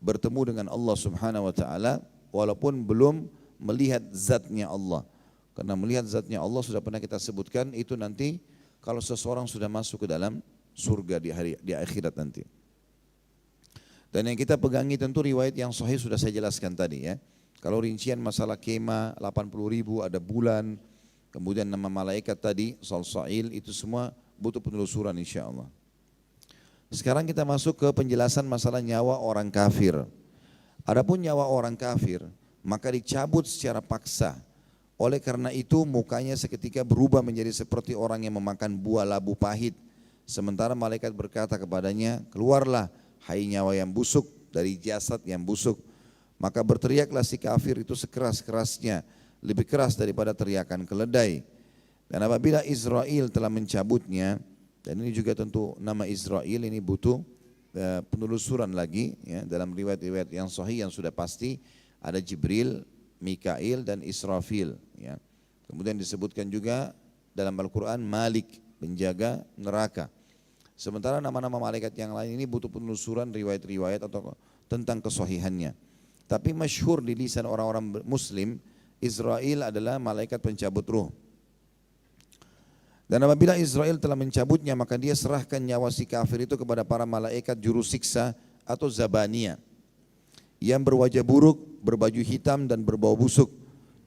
bertemu dengan Allah Subhanahu wa taala walaupun belum melihat zatnya Allah. Karena melihat zatnya Allah sudah pernah kita sebutkan, itu nanti kalau seseorang sudah masuk ke dalam surga di akhirat nanti. Dan yang kita pegangi tentu riwayat yang sahih sudah saya jelaskan tadi ya. Kalau rincian masalah kema 80.000, ada bulan, kemudian nama malaikat tadi Salsail, itu semua butuh penelusuran insya Allah. Sekarang kita masuk ke penjelasan masalah nyawa orang kafir. Adapun nyawa orang kafir maka dicabut secara paksa. Oleh karena itu mukanya seketika berubah menjadi seperti orang yang memakan buah labu pahit. Sementara malaikat berkata kepadanya, keluarlah hai nyawa yang busuk dari jasad yang busuk. Maka berteriaklah si kafir itu sekeras-kerasnya, lebih keras daripada teriakan keledai. Dan apabila Israel telah mencabutnya, dan ini juga tentu nama Israel ini butuh penelusuran lagi ya, dalam riwayat-riwayat yang sahih yang sudah pasti ada Jibril, Mikail dan Israfil ya. Kemudian disebutkan juga dalam Al-Quran Malik, penjaga neraka. Sementara nama-nama malaikat yang lain ini butuh penelusuran riwayat-riwayat atau tentang kesahihannya. Tapi masyhur di lisan orang-orang muslim, Israel adalah malaikat pencabut ruh. Dan apabila Israel telah mencabutnya, maka dia serahkan nyawa si kafir itu kepada para malaikat juru siksa atau Zabaniyah, yang berwajah buruk, berbaju hitam dan berbau busuk.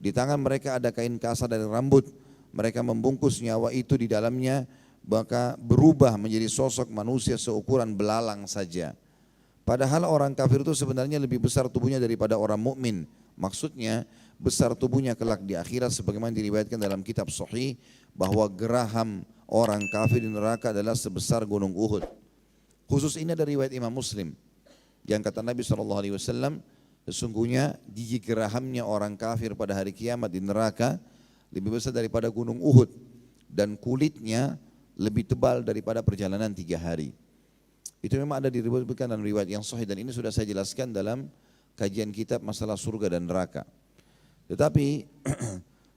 Di tangan mereka ada kain kasar dari rambut. Mereka membungkus nyawa itu di dalamnya, maka berubah menjadi sosok manusia seukuran belalang saja. Padahal orang kafir itu sebenarnya lebih besar tubuhnya daripada orang mukmin. Maksudnya besar tubuhnya kelak di akhirat, sebagaimana diriwayatkan dalam kitab Sahih bahwa geraham orang kafir di neraka adalah sebesar gunung Uhud. Khusus ini ada riwayat Imam Muslim yang kata Nabi SAW, sesungguhnya gigi gerahamnya orang kafir pada hari kiamat di neraka lebih besar daripada gunung Uhud, dan kulitnya lebih tebal daripada perjalanan 3 hari. Itu memang ada diriwayatkan dalam riwayat yang sahih, dan ini sudah saya jelaskan dalam kajian kitab masalah surga dan neraka. Tetapi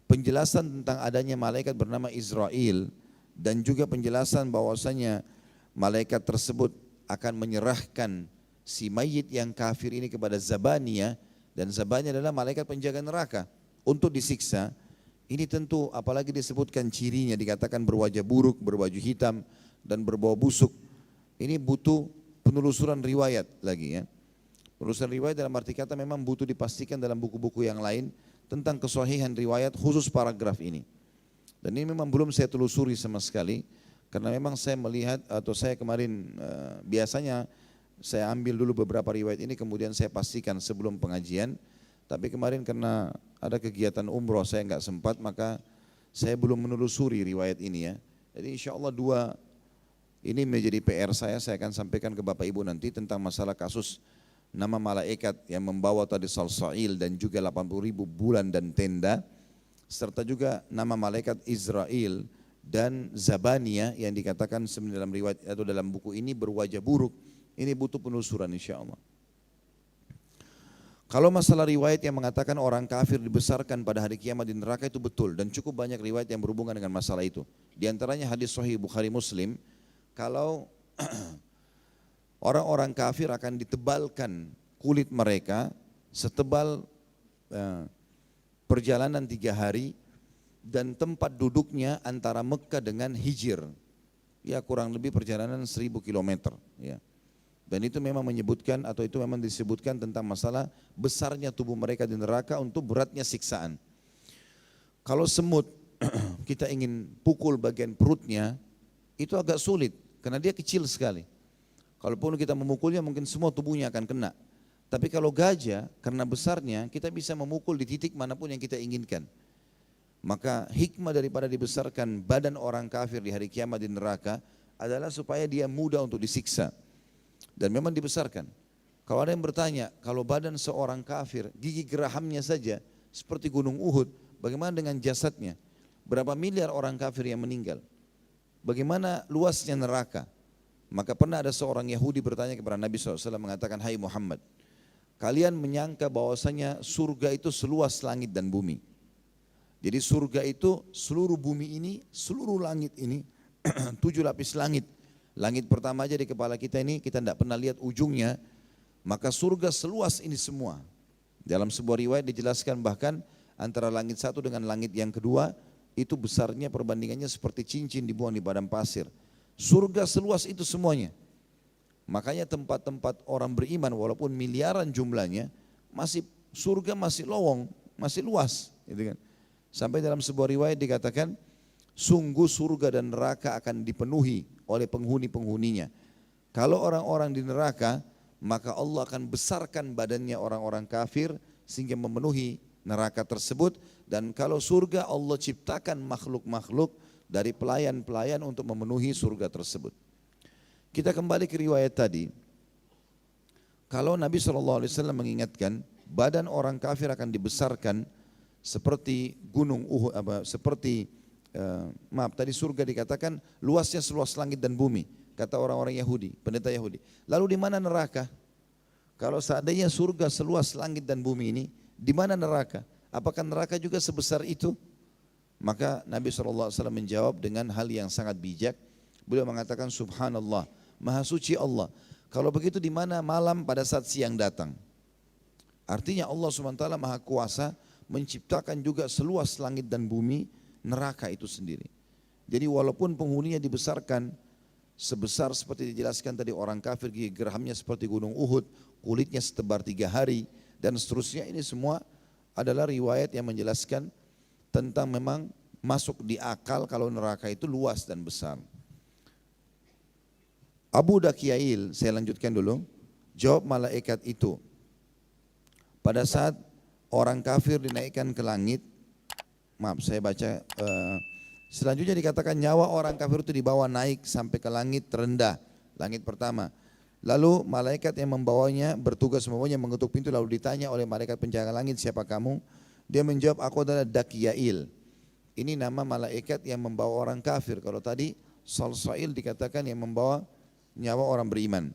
penjelasan tentang adanya malaikat bernama Israel dan juga penjelasan bahwasanya malaikat tersebut akan menyerahkan si mayit yang kafir ini kepada Zabaniyah, dan Zabaniyah adalah malaikat penjaga neraka untuk disiksa. Ini tentu apalagi disebutkan cirinya, dikatakan berwajah buruk, berbaju hitam dan berbau busuk. Ini butuh penelusuran riwayat lagi ya. Penelusuran riwayat dalam arti kata memang butuh dipastikan dalam buku-buku yang lain tentang kesahihan riwayat khusus paragraf ini. Dan ini memang belum saya telusuri sama sekali, karena memang saya melihat atau saya kemarin biasanya saya ambil dulu beberapa riwayat ini kemudian saya pastikan sebelum pengajian. Tapi kemarin karena ada kegiatan umroh saya nggak sempat, maka saya belum menelusuri riwayat ini ya. Jadi insya Allah 2 ini menjadi PR saya akan sampaikan ke Bapak Ibu nanti tentang masalah kasus nama malaikat yang membawa tadi Salsail dan juga 80.000 bulan dan tenda, serta juga nama malaikat Israel dan Zabaniyah yang dikatakan dalam riwayat atau dalam buku ini berwajah buruk. Ini butuh penelusuran insya Allah. Kalau masalah riwayat yang mengatakan orang kafir dibesarkan pada hari kiamat di neraka itu betul, dan cukup banyak riwayat yang berhubungan dengan masalah itu. Di antaranya hadis Sahih Bukhari Muslim, kalau orang-orang kafir akan ditebalkan kulit mereka setebal perjalanan 3 hari, dan tempat duduknya antara Mekah dengan Hijr, ya kurang lebih perjalanan 1000 kilometer. Ya. Dan itu memang menyebutkan atau itu memang disebutkan tentang masalah besarnya tubuh mereka di neraka untuk beratnya siksaan. Kalau semut kita ingin pukul bagian perutnya, itu agak sulit karena dia kecil sekali. Kalaupun kita memukulnya mungkin semua tubuhnya akan kena. Tapi kalau gajah karena besarnya kita bisa memukul di titik manapun yang kita inginkan. Maka hikmah daripada dibesarkan badan orang kafir di hari kiamat di neraka adalah supaya dia mudah untuk disiksa. Dan memang dibesarkan. Kalau ada yang bertanya, kalau badan seorang kafir, gigi gerahamnya saja seperti gunung Uhud, bagaimana dengan jasadnya? Berapa miliar orang kafir yang meninggal? Bagaimana luasnya neraka? Maka pernah ada seorang Yahudi bertanya kepada Nabi SAW mengatakan, hai Muhammad, kalian menyangka bahwasanya surga itu seluas langit dan bumi. Jadi surga itu seluruh bumi ini, seluruh langit ini, 7 lapis langit. Langit pertama aja di kepala kita ini kita tidak pernah lihat ujungnya, maka surga seluas ini semua. Dalam sebuah riwayat dijelaskan bahkan antara langit satu dengan langit yang kedua itu besarnya perbandingannya seperti cincin dibuang di padang pasir. Surga seluas itu semuanya. Makanya tempat-tempat orang beriman walaupun miliaran jumlahnya, masih surga masih lowong, masih luas, gitu kan. Sampai dalam sebuah riwayat dikatakan, sungguh surga dan neraka akan dipenuhi oleh penghuni-penghuninya. Kalau orang-orang di neraka, maka Allah akan besarkan badannya orang-orang kafir sehingga memenuhi neraka tersebut. Dan kalau surga, Allah ciptakan makhluk-makhluk dari pelayan-pelayan untuk memenuhi surga tersebut. Kita kembali ke riwayat tadi. Kalau Nabi SAW mengingatkan badan orang kafir akan dibesarkan seperti gunung Uhud, tadi surga dikatakan luasnya seluas langit dan bumi, kata orang-orang Yahudi, pendeta Yahudi. Lalu di mana neraka? Kalau seandainya surga seluas langit dan bumi ini, di mana neraka? Apakah neraka juga sebesar itu? Maka Nabi SAW menjawab dengan hal yang sangat bijak. Beliau mengatakan subhanallah, maha suci Allah. Kalau begitu di mana malam pada saat siang datang? Artinya Allah SWT maha kuasa menciptakan juga seluas langit dan bumi, neraka itu sendiri. Jadi walaupun penghuninya dibesarkan sebesar seperti dijelaskan tadi orang kafir, gigi gerhamnya seperti gunung Uhud, kulitnya setebar 3 hari dan seterusnya, ini semua adalah riwayat yang menjelaskan tentang memang masuk di akal kalau neraka itu luas dan besar. Abu Dakyail, saya lanjutkan dulu, jawab malaikat itu, pada saat orang kafir dinaikkan ke langit, maaf saya baca, selanjutnya dikatakan nyawa orang kafir itu dibawa naik sampai ke langit terendah, langit pertama. Lalu malaikat yang membawanya bertugas membawanya mengetuk pintu, lalu ditanya oleh malaikat penjaga langit, siapa kamu? Dia menjawab, aku adalah Dakyail. Ini nama malaikat yang membawa orang kafir. Kalau tadi Salsail dikatakan yang membawa nyawa orang beriman.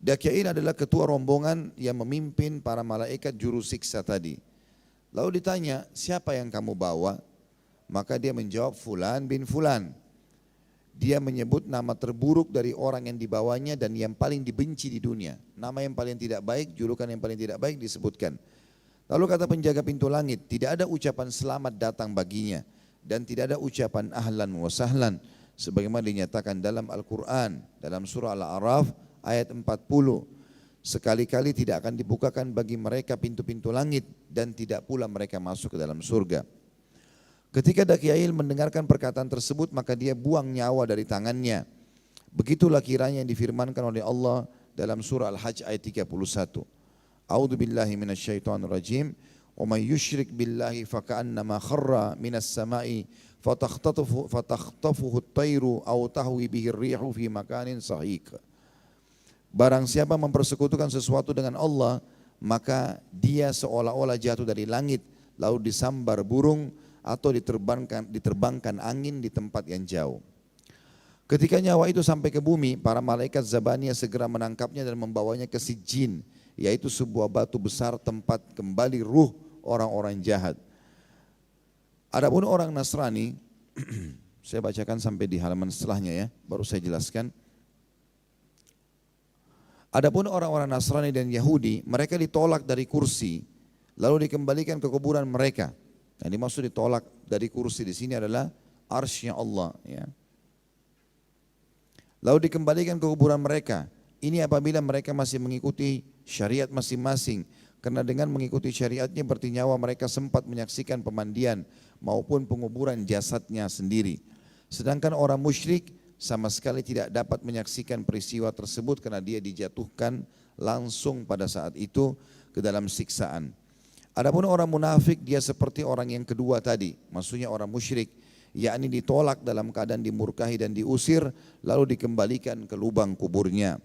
Dakyail adalah ketua rombongan yang memimpin para malaikat juru siksa tadi. Lalu ditanya, siapa yang kamu bawa? Maka dia menjawab, Fulan bin Fulan. Dia menyebut nama terburuk dari orang yang dibawanya dan yang paling dibenci di dunia. Nama yang paling tidak baik, julukan yang paling tidak baik disebutkan. Lalu kata penjaga pintu langit, tidak ada ucapan selamat datang baginya. Dan tidak ada ucapan ahlan wa sahlan. Sebagaimana dinyatakan dalam Al-Quran, dalam surah Al-A'raf ayat 40. Sekali-kali tidak akan dibukakan bagi mereka pintu-pintu langit dan tidak pula mereka masuk ke dalam surga. Ketika Dakyail mendengarkan perkataan tersebut, maka dia buang nyawa dari tangannya. Begitulah kiranya yang difirmankan oleh Allah dalam surah Al-Hajj ayat 31. A'udzu billahi minasyaitonir rajim. Wa may yusyrik billahi faka'annama kharra minas sama'i fatakhtafuhu at-tayru aw tahwi bihi ar-rihu fi makanin sahik. Barang siapa mempersekutukan sesuatu dengan Allah, maka dia seolah-olah jatuh dari langit lalu disambar burung atau diterbangkan angin di tempat yang jauh. Ketika nyawa itu sampai ke bumi, para malaikat Zabaniyah segera menangkapnya dan membawanya ke Sijjin, yaitu sebuah batu besar tempat kembali ruh orang-orang jahat. Adapun orang Nasrani, saya bacakan sampai di halaman setelahnya ya, baru saya jelaskan. Adapun orang-orang Nasrani dan Yahudi, mereka ditolak dari kursi, lalu dikembalikan ke kuburan mereka. Yang dimaksud ditolak dari kursi di sini adalah arsy-Nya Allah. Ya. Lalu dikembalikan ke kuburan mereka. Ini apabila mereka masih mengikuti syariat masing-masing. Karena dengan mengikuti syariatnya berarti nyawa mereka sempat menyaksikan pemandian maupun penguburan jasadnya sendiri. Sedangkan orang musyrik sama sekali tidak dapat menyaksikan peristiwa tersebut karena dia dijatuhkan langsung pada saat itu ke dalam siksaan. Adapun orang munafik, dia seperti orang yang kedua tadi, maksudnya orang musyrik, yakni ditolak dalam keadaan dimurkahi dan diusir lalu dikembalikan ke lubang kuburnya.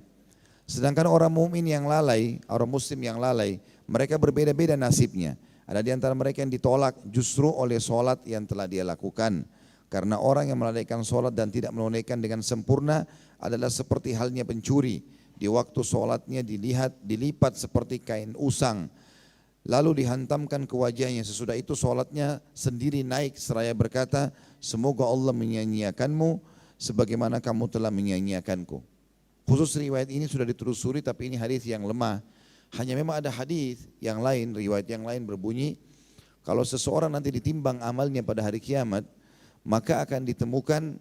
Sedangkan orang mukmin yang lalai, orang muslim yang lalai, mereka berbeda-beda nasibnya. Ada di antara mereka yang ditolak justru oleh sholat yang telah dia lakukan. Karena orang yang melalaikan sholat dan tidak menunaikan dengan sempurna adalah seperti halnya pencuri. Di waktu sholatnya dilipat seperti kain usang. Lalu dihantamkan ke wajahnya. Sesudah itu sholatnya sendiri naik seraya berkata, semoga Allah menyanyiakanmu sebagaimana kamu telah menyanyiakanku. Khusus riwayat ini sudah ditelusuri tapi ini hadis yang lemah. Hanya memang ada hadis yang lain, riwayat yang lain berbunyi, kalau seseorang nanti ditimbang amalnya pada hari kiamat, maka akan ditemukan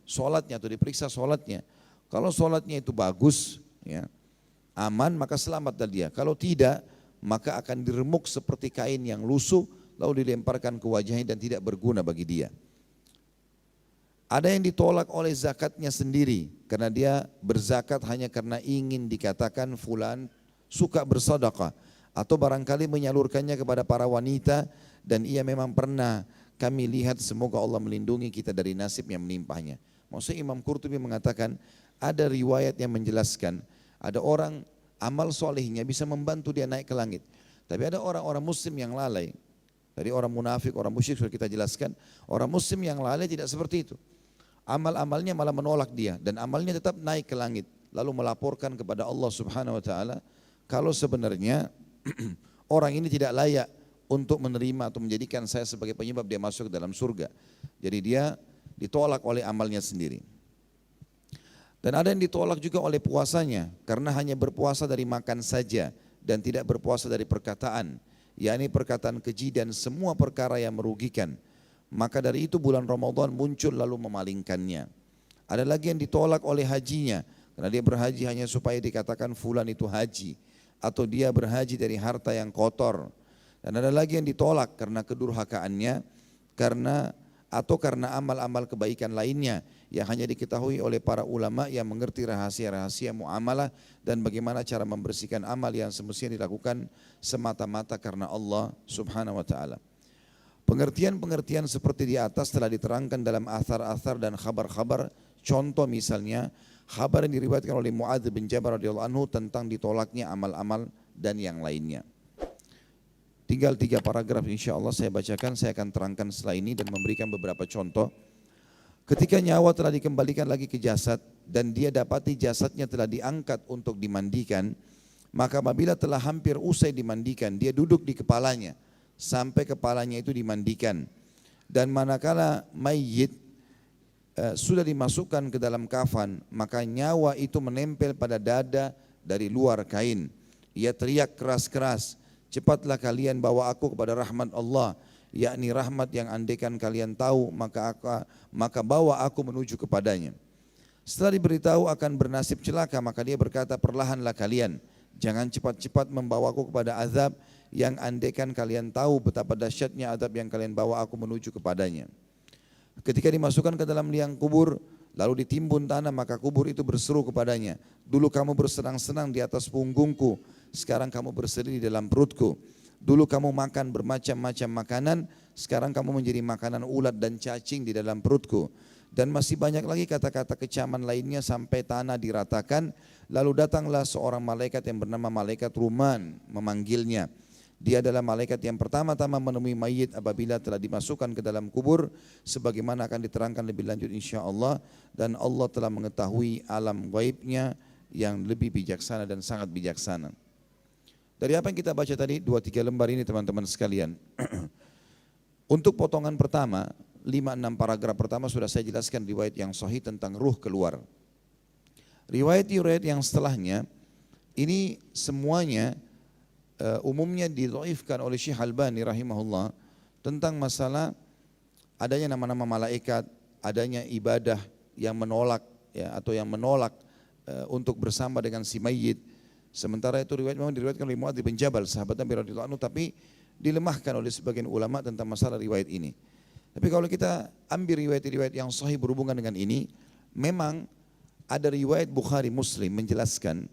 sholatnya atau diperiksa sholatnya. Kalau sholatnya itu bagus, ya, aman, maka selamatlah dia. Kalau tidak, maka akan diremuk seperti kain yang lusuh, lalu dilemparkan ke wajahnya dan tidak berguna bagi dia. Ada yang ditolak oleh zakatnya sendiri, karena dia berzakat hanya karena ingin dikatakan fulan suka bersedekah, atau barangkali menyalurkannya kepada para wanita dan ia memang pernah kami lihat semoga Allah melindungi kita dari nasib yang menimpahnya. Maksudnya Imam Qurtubi mengatakan ada riwayat yang menjelaskan ada orang amal solehnya bisa membantu dia naik ke langit. Tapi ada orang-orang muslim yang lalai. Dari orang munafik, orang musyrik sudah kita jelaskan. Orang muslim yang lalai tidak seperti itu. Amal-amalnya malah menolak dia dan amalnya tetap naik ke langit. Lalu melaporkan kepada Allah Subhanahu wa taala kalau sebenarnya orang ini tidak layak untuk menerima atau menjadikan saya sebagai penyebab dia masuk ke dalam surga. Jadi dia ditolak oleh amalnya sendiri. Dan ada yang ditolak juga oleh puasanya karena hanya berpuasa dari makan saja dan tidak berpuasa dari perkataan, yakni perkataan keji dan semua perkara yang merugikan. Maka dari itu bulan Ramadan muncul lalu memalingkannya. Ada lagi yang ditolak oleh hajinya karena dia berhaji hanya supaya dikatakan fulan itu haji, atau dia berhaji dari harta yang kotor. Dan ada lagi yang ditolak karena kedurhakaannya, karena amal-amal kebaikan lainnya yang hanya diketahui oleh para ulama yang mengerti rahasia-rahasia muamalah dan bagaimana cara membersihkan amal yang semestinya dilakukan semata-mata karena Allah Subhanahu wa taala. Pengertian-pengertian seperti di atas telah diterangkan dalam athar-athar dan khabar-khabar. Contoh misalnya khabar yang diriwayatkan oleh Muadz bin Jabal radhiyallahu anhu tentang ditolaknya amal-amal dan yang lainnya. Tinggal 3 paragraf insya Allah saya bacakan, saya akan terangkan setelah ini dan memberikan beberapa contoh. Ketika nyawa telah dikembalikan lagi ke jasad dan dia dapati jasadnya telah diangkat untuk dimandikan, maka apabila telah hampir usai dimandikan, dia duduk di kepalanya sampai kepalanya itu dimandikan. Dan manakala mayit sudah dimasukkan ke dalam kafan, maka nyawa itu menempel pada dada dari luar kain. Ia teriak keras-keras, "Cepatlah kalian bawa aku kepada rahmat Allah, yakni rahmat yang andaikan kalian tahu maka bawa aku menuju kepadanya." Setelah diberitahu akan bernasib celaka, maka dia berkata, "Perlahanlah kalian, jangan cepat-cepat membawaku kepada azab yang andaikan kalian tahu betapa dahsyatnya azab yang kalian bawa aku menuju kepadanya." Ketika dimasukkan ke dalam liang kubur lalu ditimbun tanah, maka kubur itu berseru kepadanya, "Dulu kamu bersenang-senang di atas punggungku, sekarang kamu berseri di dalam perutku. Dulu kamu makan bermacam-macam makanan, sekarang kamu menjadi makanan ulat dan cacing di dalam perutku." Dan masih banyak lagi kata-kata kecaman lainnya sampai tanah diratakan. Lalu datanglah seorang malaikat yang bernama malaikat Ruman memanggilnya. Dia adalah malaikat yang pertama-tama menemui mayit apabila telah dimasukkan ke dalam kubur, sebagaimana akan diterangkan lebih lanjut insya Allah. Dan Allah telah mengetahui alam gaibnya yang lebih bijaksana dan sangat bijaksana. Dari apa yang kita baca tadi 2-3 lembar ini teman-teman sekalian, untuk potongan pertama 5-6 paragraf pertama sudah saya jelaskan riwayat yang sahih tentang ruh keluar. Riwayat-riwayat yang setelahnya ini semuanya umumnya didhaifkan oleh Syekh Albani rahimahullah tentang masalah adanya nama-nama malaikat, adanya ibadah yang menolak atau yang menolak untuk bersama dengan si mayit. Sementara itu riwayat memang diriwayatkan oleh Muadz bin Jabal, sahabat Nabi radhiyallahu anhu, tapi dilemahkan oleh sebagian ulama tentang masalah riwayat ini. Tapi kalau kita ambil riwayat-riwayat yang sahih berhubungan dengan ini, memang ada riwayat Bukhari Muslim menjelaskan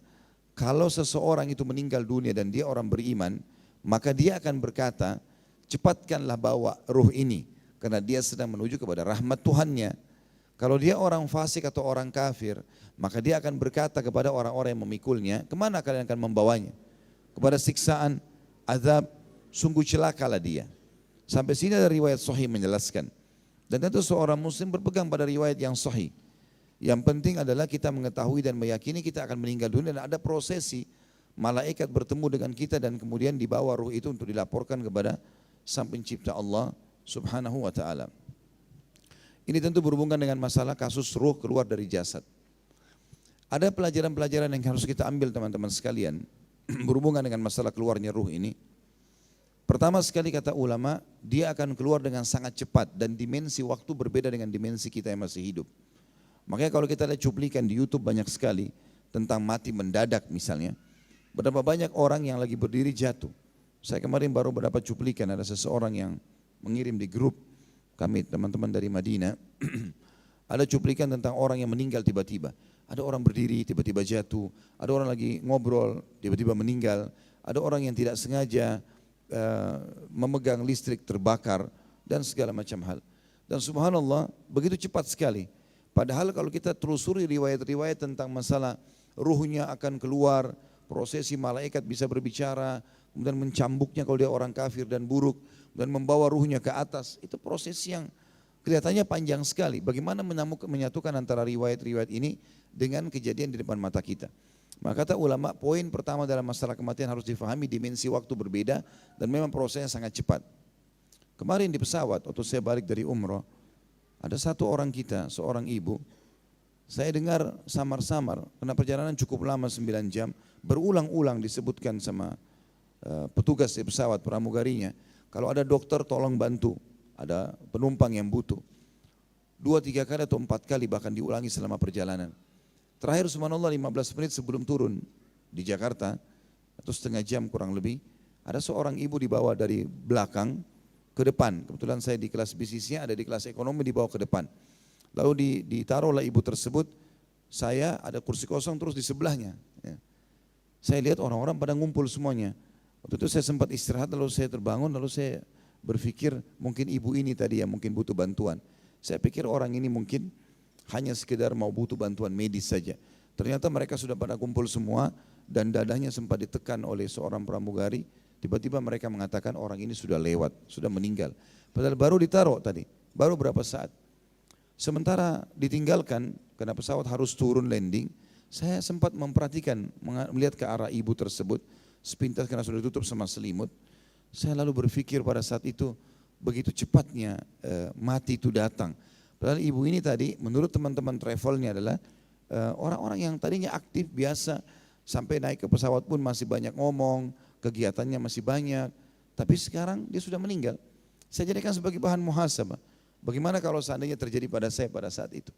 kalau seseorang itu meninggal dunia dan dia orang beriman, maka dia akan berkata, "Cepatkanlah bawa ruh ini," karena dia sedang menuju kepada rahmat Tuhannya. Kalau dia orang fasik atau orang kafir, maka dia akan berkata kepada orang-orang yang memikulnya, "Kemana kalian akan membawanya? Kepada siksaan, azab, sungguh celakalah dia." Sampai sini ada riwayat sahih menjelaskan. Dan tentu seorang muslim berpegang pada riwayat yang sahih. Yang penting adalah kita mengetahui dan meyakini kita akan meninggal dunia dan ada prosesi malaikat bertemu dengan kita dan kemudian dibawa ruh itu untuk dilaporkan kepada Sang Pencipta Allah Subhanahu wa taala. Ini tentu berhubungan dengan masalah kasus ruh keluar dari jasad. Ada pelajaran-pelajaran yang harus kita ambil teman-teman sekalian berhubungan dengan masalah keluarnya ruh ini. Pertama sekali kata ulama, dia akan keluar dengan sangat cepat dan dimensi waktu berbeda dengan dimensi kita yang masih hidup. Makanya kalau kita lihat cuplikan di YouTube banyak sekali tentang mati mendadak misalnya. Berapa banyak orang yang lagi berdiri jatuh. Saya kemarin baru mendapat cuplikan, ada seseorang yang mengirim di grup kami teman-teman dari Madinah. Ada cuplikan tentang orang yang meninggal tiba-tiba. Ada orang berdiri tiba-tiba jatuh. Ada orang lagi ngobrol tiba-tiba meninggal. Ada orang yang tidak sengaja memegang listrik terbakar dan segala macam hal. Dan subhanallah begitu cepat sekali. Padahal kalau kita telusuri riwayat-riwayat tentang masalah ruhnya akan keluar, prosesi malaikat bisa berbicara, kemudian mencambuknya kalau dia orang kafir dan buruk, dan membawa ruhnya ke atas, itu proses yang kelihatannya panjang sekali. Bagaimana menyatukan antara riwayat-riwayat ini dengan kejadian di depan mata kita. Maka kata ulama, poin pertama dalam masalah kematian harus difahami dimensi waktu berbeda dan memang prosesnya sangat cepat. Kemarin di pesawat, waktu saya balik dari umrah, ada satu orang kita, seorang ibu, Saya dengar samar-samar, karena perjalanan cukup lama 9 jam, berulang-ulang disebutkan sama petugas di pesawat pramugarinya, kalau ada dokter tolong bantu, ada penumpang yang butuh. 2-3 kali atau 4 kali bahkan diulangi selama perjalanan. Terakhir subhanallah 15 menit sebelum turun di Jakarta, atau setengah jam kurang lebih, ada seorang ibu dibawa dari belakang ke depan. Kebetulan saya di kelas bisnisnya, ada di kelas ekonomi dibawa ke depan. Lalu ditaruhlah ibu tersebut, saya ada kursi kosong terus di sebelahnya. Ya. Saya lihat orang-orang pada ngumpul semuanya. Waktu itu saya sempat istirahat, lalu saya terbangun, lalu saya berpikir mungkin ibu ini tadi yang mungkin butuh bantuan. Saya pikir orang ini mungkin hanya sekedar mau butuh bantuan medis saja. Ternyata mereka sudah pada kumpul semua dan dadanya sempat ditekan oleh seorang pramugari. Tiba-tiba mereka mengatakan orang ini sudah lewat, sudah meninggal. Padahal baru ditaruh tadi, baru berapa saat. Sementara ditinggalkan karena pesawat harus turun landing, saya sempat memperhatikan, melihat ke arah ibu tersebut, sepintas karena sudah ditutup sama selimut. Saya lalu berpikir pada saat itu, begitu cepatnya mati itu datang. Padahal ibu ini tadi menurut teman-teman travelnya adalah orang-orang yang tadinya aktif biasa, sampai naik ke pesawat pun masih banyak ngomong, kegiatannya masih banyak, tapi sekarang dia sudah meninggal. Saya jadikan sebagai bahan muhasabah. Bagaimana kalau seandainya terjadi pada saya pada saat itu?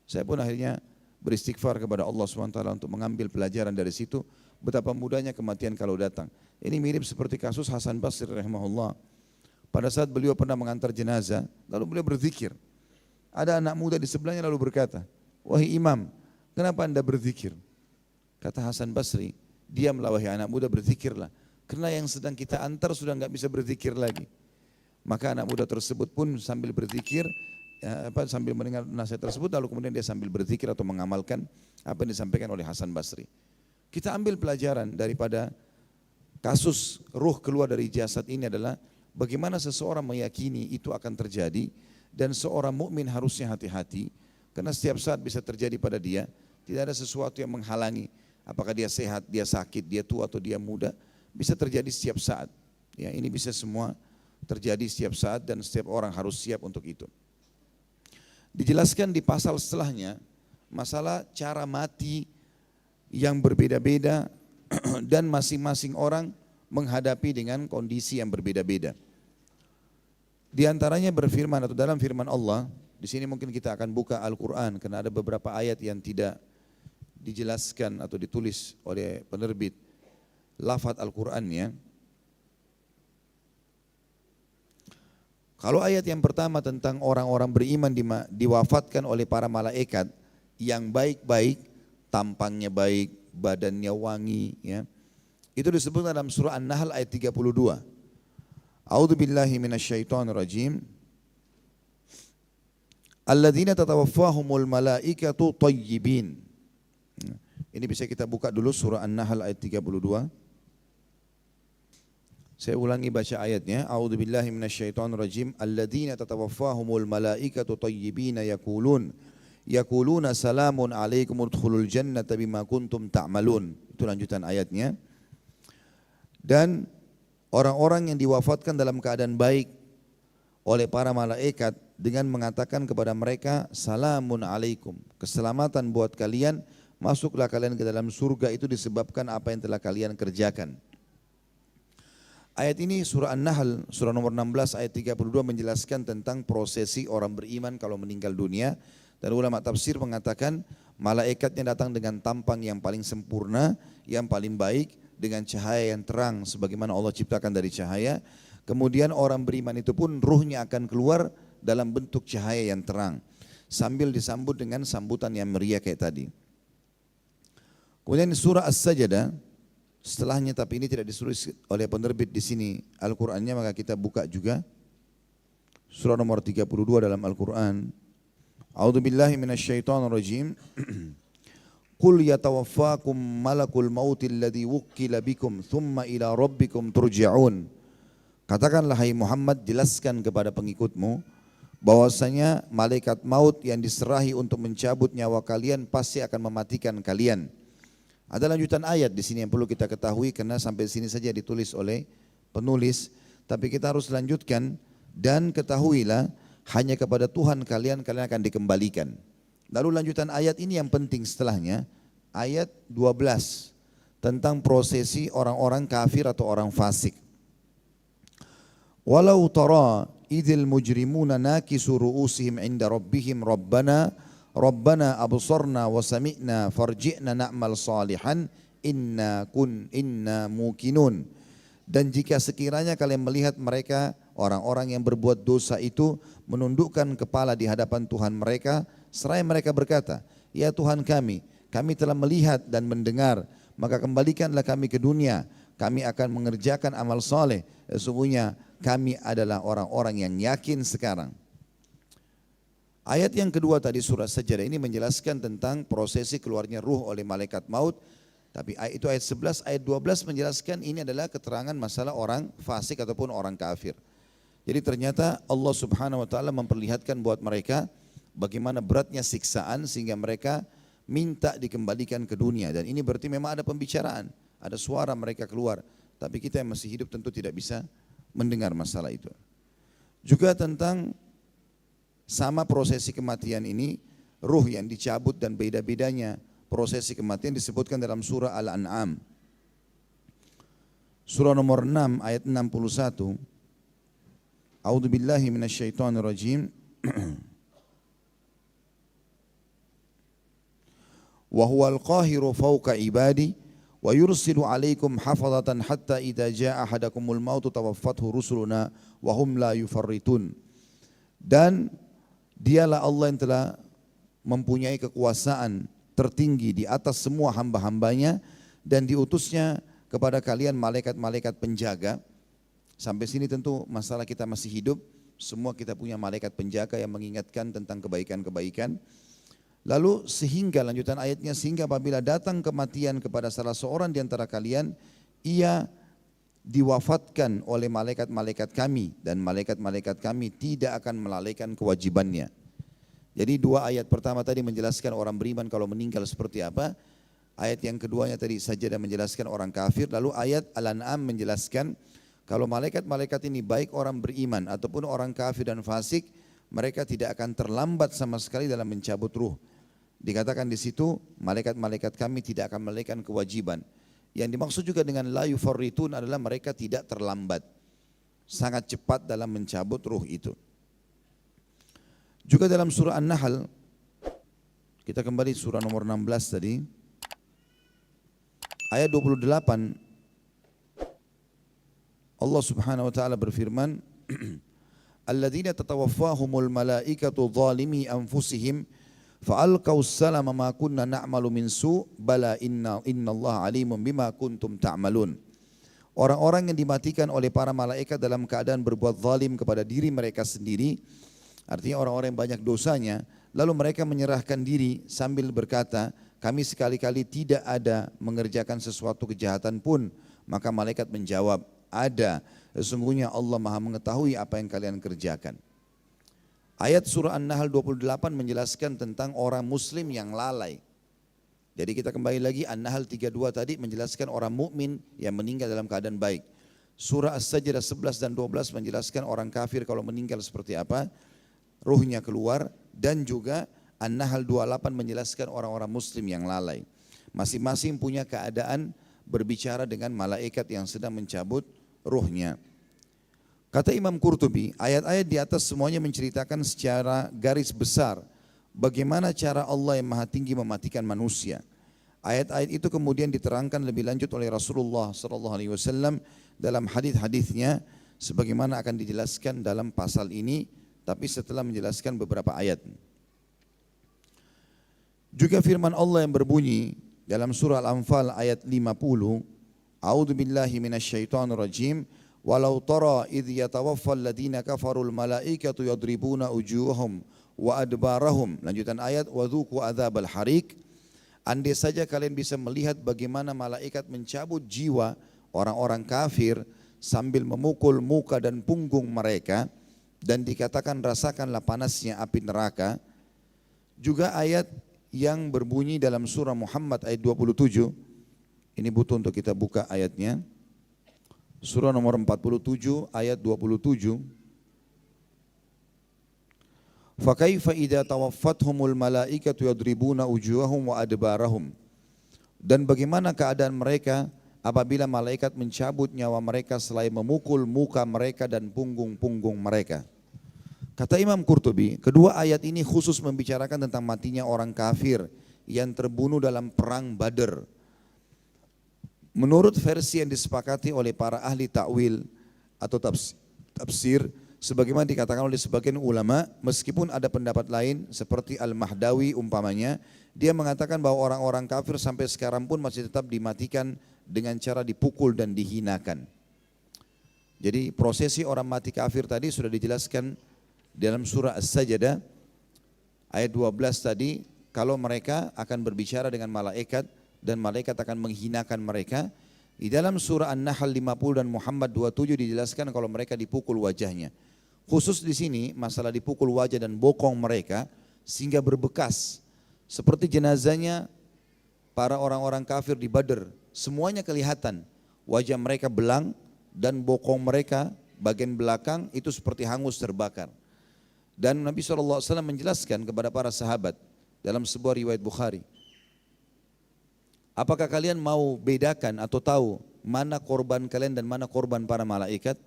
Saya pun akhirnya beristighfar kepada Allah SWT untuk mengambil pelajaran dari situ, betapa mudahnya kematian kalau datang. Ini mirip seperti kasus Hasan Basri rahimahullah. Pada saat beliau pernah mengantar jenazah, lalu beliau berzikir. Ada anak muda di sebelahnya lalu berkata, wahai imam, kenapa anda berzikir? Kata Hasan Basri, diamlah wahai anak muda, berzikirlah. Karena yang sedang kita antar sudah enggak bisa berzikir lagi. Maka anak muda tersebut pun sambil berzikir, sambil mendengar nasihat tersebut, lalu kemudian dia sambil berzikir atau mengamalkan apa yang disampaikan oleh Hasan Basri. Kita ambil pelajaran daripada kasus ruh keluar dari jasad ini adalah bagaimana seseorang meyakini itu akan terjadi. Dan seorang mukmin harusnya hati-hati karena setiap saat bisa terjadi pada dia, tidak ada sesuatu yang menghalangi. Apakah dia sehat, dia sakit, dia tua atau dia muda, bisa terjadi setiap saat. Ya, ini bisa semua terjadi setiap saat dan setiap orang harus siap untuk itu. Dijelaskan di pasal setelahnya masalah cara mati yang berbeda-beda dan masing-masing orang menghadapi dengan kondisi yang berbeda-beda. Di antaranya berfirman atau dalam firman Allah, di sini mungkin kita akan buka Al-Quran karena ada beberapa ayat yang tidak dijelaskan atau ditulis oleh penerbit lafaz Al-Qurannya. Kalau ayat yang pertama tentang orang-orang beriman diwafatkan oleh para malaikat yang baik-baik, tampangnya baik, badannya wangi, ya. Itu disebut dalam surah An-Nahl ayat 32. A'udzu billahi minasyaitonir rajim. Alladzina tatawaffahumul malaikatu thayyibin. Ini bisa kita buka dulu surah An-Nahl ayat 32. Saya ulangi baca ayatnya. A'udzu billahi minasyaitonir rajim. Alladzina tatawaffahumul malaikatu thayyibin yaquluna salamun alaikum udkhulul jannata bima kuntum ta'malun. Itu lanjutan ayatnya. Dan orang-orang yang diwafatkan dalam keadaan baik oleh para malaikat dengan mengatakan kepada mereka salamun alaikum, keselamatan buat kalian, masuklah kalian ke dalam surga itu disebabkan apa yang telah kalian kerjakan. Ayat ini surah An-Nahl surah nomor 16 ayat 32 menjelaskan tentang prosesi orang beriman kalau meninggal dunia, dan ulama tafsir mengatakan malaikatnya datang dengan tampang yang paling sempurna, yang paling baik, dengan cahaya yang terang sebagaimana Allah ciptakan dari cahaya. Kemudian orang beriman itu pun ruhnya akan keluar dalam bentuk cahaya yang terang sambil disambut dengan sambutan yang meriah kayak tadi. Kemudian surah As-Sajdah setelahnya, tapi ini tidak ditulis oleh penerbit di sini Al-Qur'annya, maka kita buka juga surah nomor 32 dalam Al-Qur'an. A'udzu billahi minasyaitonir rajim. Qul yatawaffakum malakul mautil ladzi wukkila bikum thumma ila rabbikum turja'un. Katakanlah hai Muhammad, jelaskan kepada pengikutmu bahwasanya malaikat maut yang diserahi untuk mencabut nyawa kalian pasti akan mematikan kalian. Ada lanjutan ayat di sini yang perlu kita ketahui karena sampai sini saja ditulis oleh penulis, tapi kita harus lanjutkan. Dan ketahuilah hanya kepada Tuhan kalian akan dikembalikan. Lalu lanjutan ayat ini yang penting setelahnya, ayat 12 tentang prosesi orang-orang kafir atau orang fasik. Walau tara idil mujrimuna nakisu ru'usihim inda rabbihim rabbana absarna wa sami'na farji'na na'mal salihan inna muqinun. Dan jika sekiranya kalian melihat mereka orang-orang yang berbuat dosa itu menundukkan kepala di hadapan Tuhan mereka, seraya mereka berkata, ya Tuhan kami telah melihat dan mendengar, maka kembalikanlah kami ke dunia, kami akan mengerjakan amal soleh, sesungguhnya kami adalah orang-orang yang yakin sekarang. Ayat yang kedua tadi surah Sajdah ini menjelaskan tentang prosesi keluarnya ruh oleh malaikat maut. Tapi itu ayat 11, ayat 12 menjelaskan ini adalah keterangan masalah orang fasik ataupun orang kafir. Jadi ternyata Allah Subhanahu wa taala memperlihatkan buat mereka bagaimana beratnya siksaan sehingga mereka minta dikembalikan ke dunia, dan ini berarti memang ada pembicaraan, ada suara mereka keluar, tapi kita yang masih hidup tentu tidak bisa mendengar masalah itu. Juga tentang sama prosesi kematian ini, ruh yang dicabut dan beda-bedanya prosesi kematian disebutkan dalam surah Al-An'am. Surah nomor 6 ayat 61. A'udzu billahi minasyaitonir rajim. Wa huwal qahiru fawqa ibadi wa yursilu 'alaikum hafazatan hatta idza jaa ahadakumul mautu tawaffathu rusuluna wa hum la yufarritun. Dan dialah Allah yang telah mempunyai kekuasaan tertinggi di atas semua hamba-hambanya, dan diutusnya kepada kalian malaikat-malaikat penjaga. Sampai sini tentu masalah kita masih hidup, semua kita punya malaikat penjaga yang mengingatkan tentang kebaikan-kebaikan. Lalu sehingga lanjutan ayatnya, sehingga apabila datang kematian kepada salah seorang di antara kalian, ia diwafatkan oleh malaikat-malaikat kami, dan malaikat-malaikat kami tidak akan melalaikan kewajibannya. Jadi dua ayat pertama tadi menjelaskan orang beriman kalau meninggal seperti apa. Ayat yang keduanya tadi Sajdah menjelaskan orang kafir. Lalu ayat Al-An'am menjelaskan kalau malaikat-malaikat ini baik orang beriman ataupun orang kafir dan fasik, mereka tidak akan terlambat sama sekali dalam mencabut ruh. Dikatakan di situ malaikat-malaikat kami tidak akan melalaikan kewajiban. Yang dimaksud juga dengan la yufarritun adalah mereka tidak terlambat, sangat cepat dalam mencabut ruh itu. Juga dalam surah An-Nahl, kita kembali surah nomor 16 tadi, ayat 28, Allah Subhanahu wa taala berfirman, alladzina tatawaffahumul malaikatu zalimi anfusihim fa'alqaus salama ma kunna na'malu min su' bala innallaha alimun bima kuntum ta'malun. Orang-orang yang dimatikan oleh para malaikat dalam keadaan berbuat zalim kepada diri mereka sendiri, artinya orang-orang yang banyak dosanya, lalu mereka menyerahkan diri sambil berkata, kami sekali-kali tidak ada mengerjakan sesuatu kejahatan pun. Maka malaikat menjawab, ada, sesungguhnya Allah Maha mengetahui apa yang kalian kerjakan. Ayat surah An-Nahl 28 menjelaskan tentang orang muslim yang lalai. Jadi kita kembali lagi, An-Nahl 32 tadi menjelaskan orang mukmin yang meninggal dalam keadaan baik. Surah As-Sajdah 11 dan 12 menjelaskan orang kafir kalau meninggal seperti apa, ruhnya keluar, dan juga An-Nahl 28 menjelaskan orang-orang muslim yang lalai. Masing-masing punya keadaan berbicara dengan malaikat yang sedang mencabut ruhnya. Kata Imam Qurtubi, ayat-ayat di atas semuanya menceritakan secara garis besar bagaimana cara Allah yang Maha Tinggi mematikan manusia. Ayat-ayat itu kemudian diterangkan lebih lanjut oleh Rasulullah SAW dalam hadis-hadisnya sebagaimana akan dijelaskan dalam pasal ini, tapi setelah menjelaskan beberapa ayat. Juga firman Allah yang berbunyi dalam surah Al-Anfal ayat 50, A'udzu billahi minasyaitonir rajim, walau tara idh yatawaffal ladina kafarul malaikatu yadribuna wujuhahum wa adbarahum. Lanjutan ayat, wa dzuqu adzabal hariq. Andai saja kalian bisa melihat bagaimana malaikat mencabut jiwa orang-orang kafir sambil memukul muka dan punggung mereka, dan dikatakan rasakanlah panasnya api neraka. Juga ayat yang berbunyi dalam surah Muhammad ayat 27, ini butuh untuk kita buka ayatnya, surah nomor 47 ayat 27. Fakaifa idza tawaffathumul malaikatu yadribuna wujuhahum wa adbarahum. Dan bagaimana keadaan mereka apabila malaikat mencabut nyawa mereka selain memukul muka mereka dan punggung-punggung mereka. Kata Imam Qurtubi, kedua ayat ini khusus membicarakan tentang matinya orang kafir yang terbunuh dalam perang Badr. Menurut versi yang disepakati oleh para ahli takwil atau tafsir, sebagaimana dikatakan oleh sebagian ulama, meskipun ada pendapat lain seperti Al-Mahdawi umpamanya, dia mengatakan bahwa orang-orang kafir sampai sekarang pun masih tetap dimatikan dengan cara dipukul dan dihinakan. Jadi prosesi orang mati kafir tadi sudah dijelaskan dalam surah As-Sajdah ayat 12 tadi, kalau mereka akan berbicara dengan malaikat dan malaikat akan menghinakan mereka. Di dalam surah An-Nahl 50 dan Muhammad 27 dijelaskan kalau mereka dipukul wajahnya. Khusus di sini masalah dipukul wajah dan bokong mereka sehingga berbekas. Seperti jenazahnya para orang-orang kafir di Badr, semuanya kelihatan. Wajah mereka belang dan bokong mereka bagian belakang itu seperti hangus terbakar. Dan Nabi SAW menjelaskan kepada para sahabat dalam sebuah riwayat Bukhari, apakah kalian mau bedakan atau tahu mana korban kalian dan mana korban para malaikat?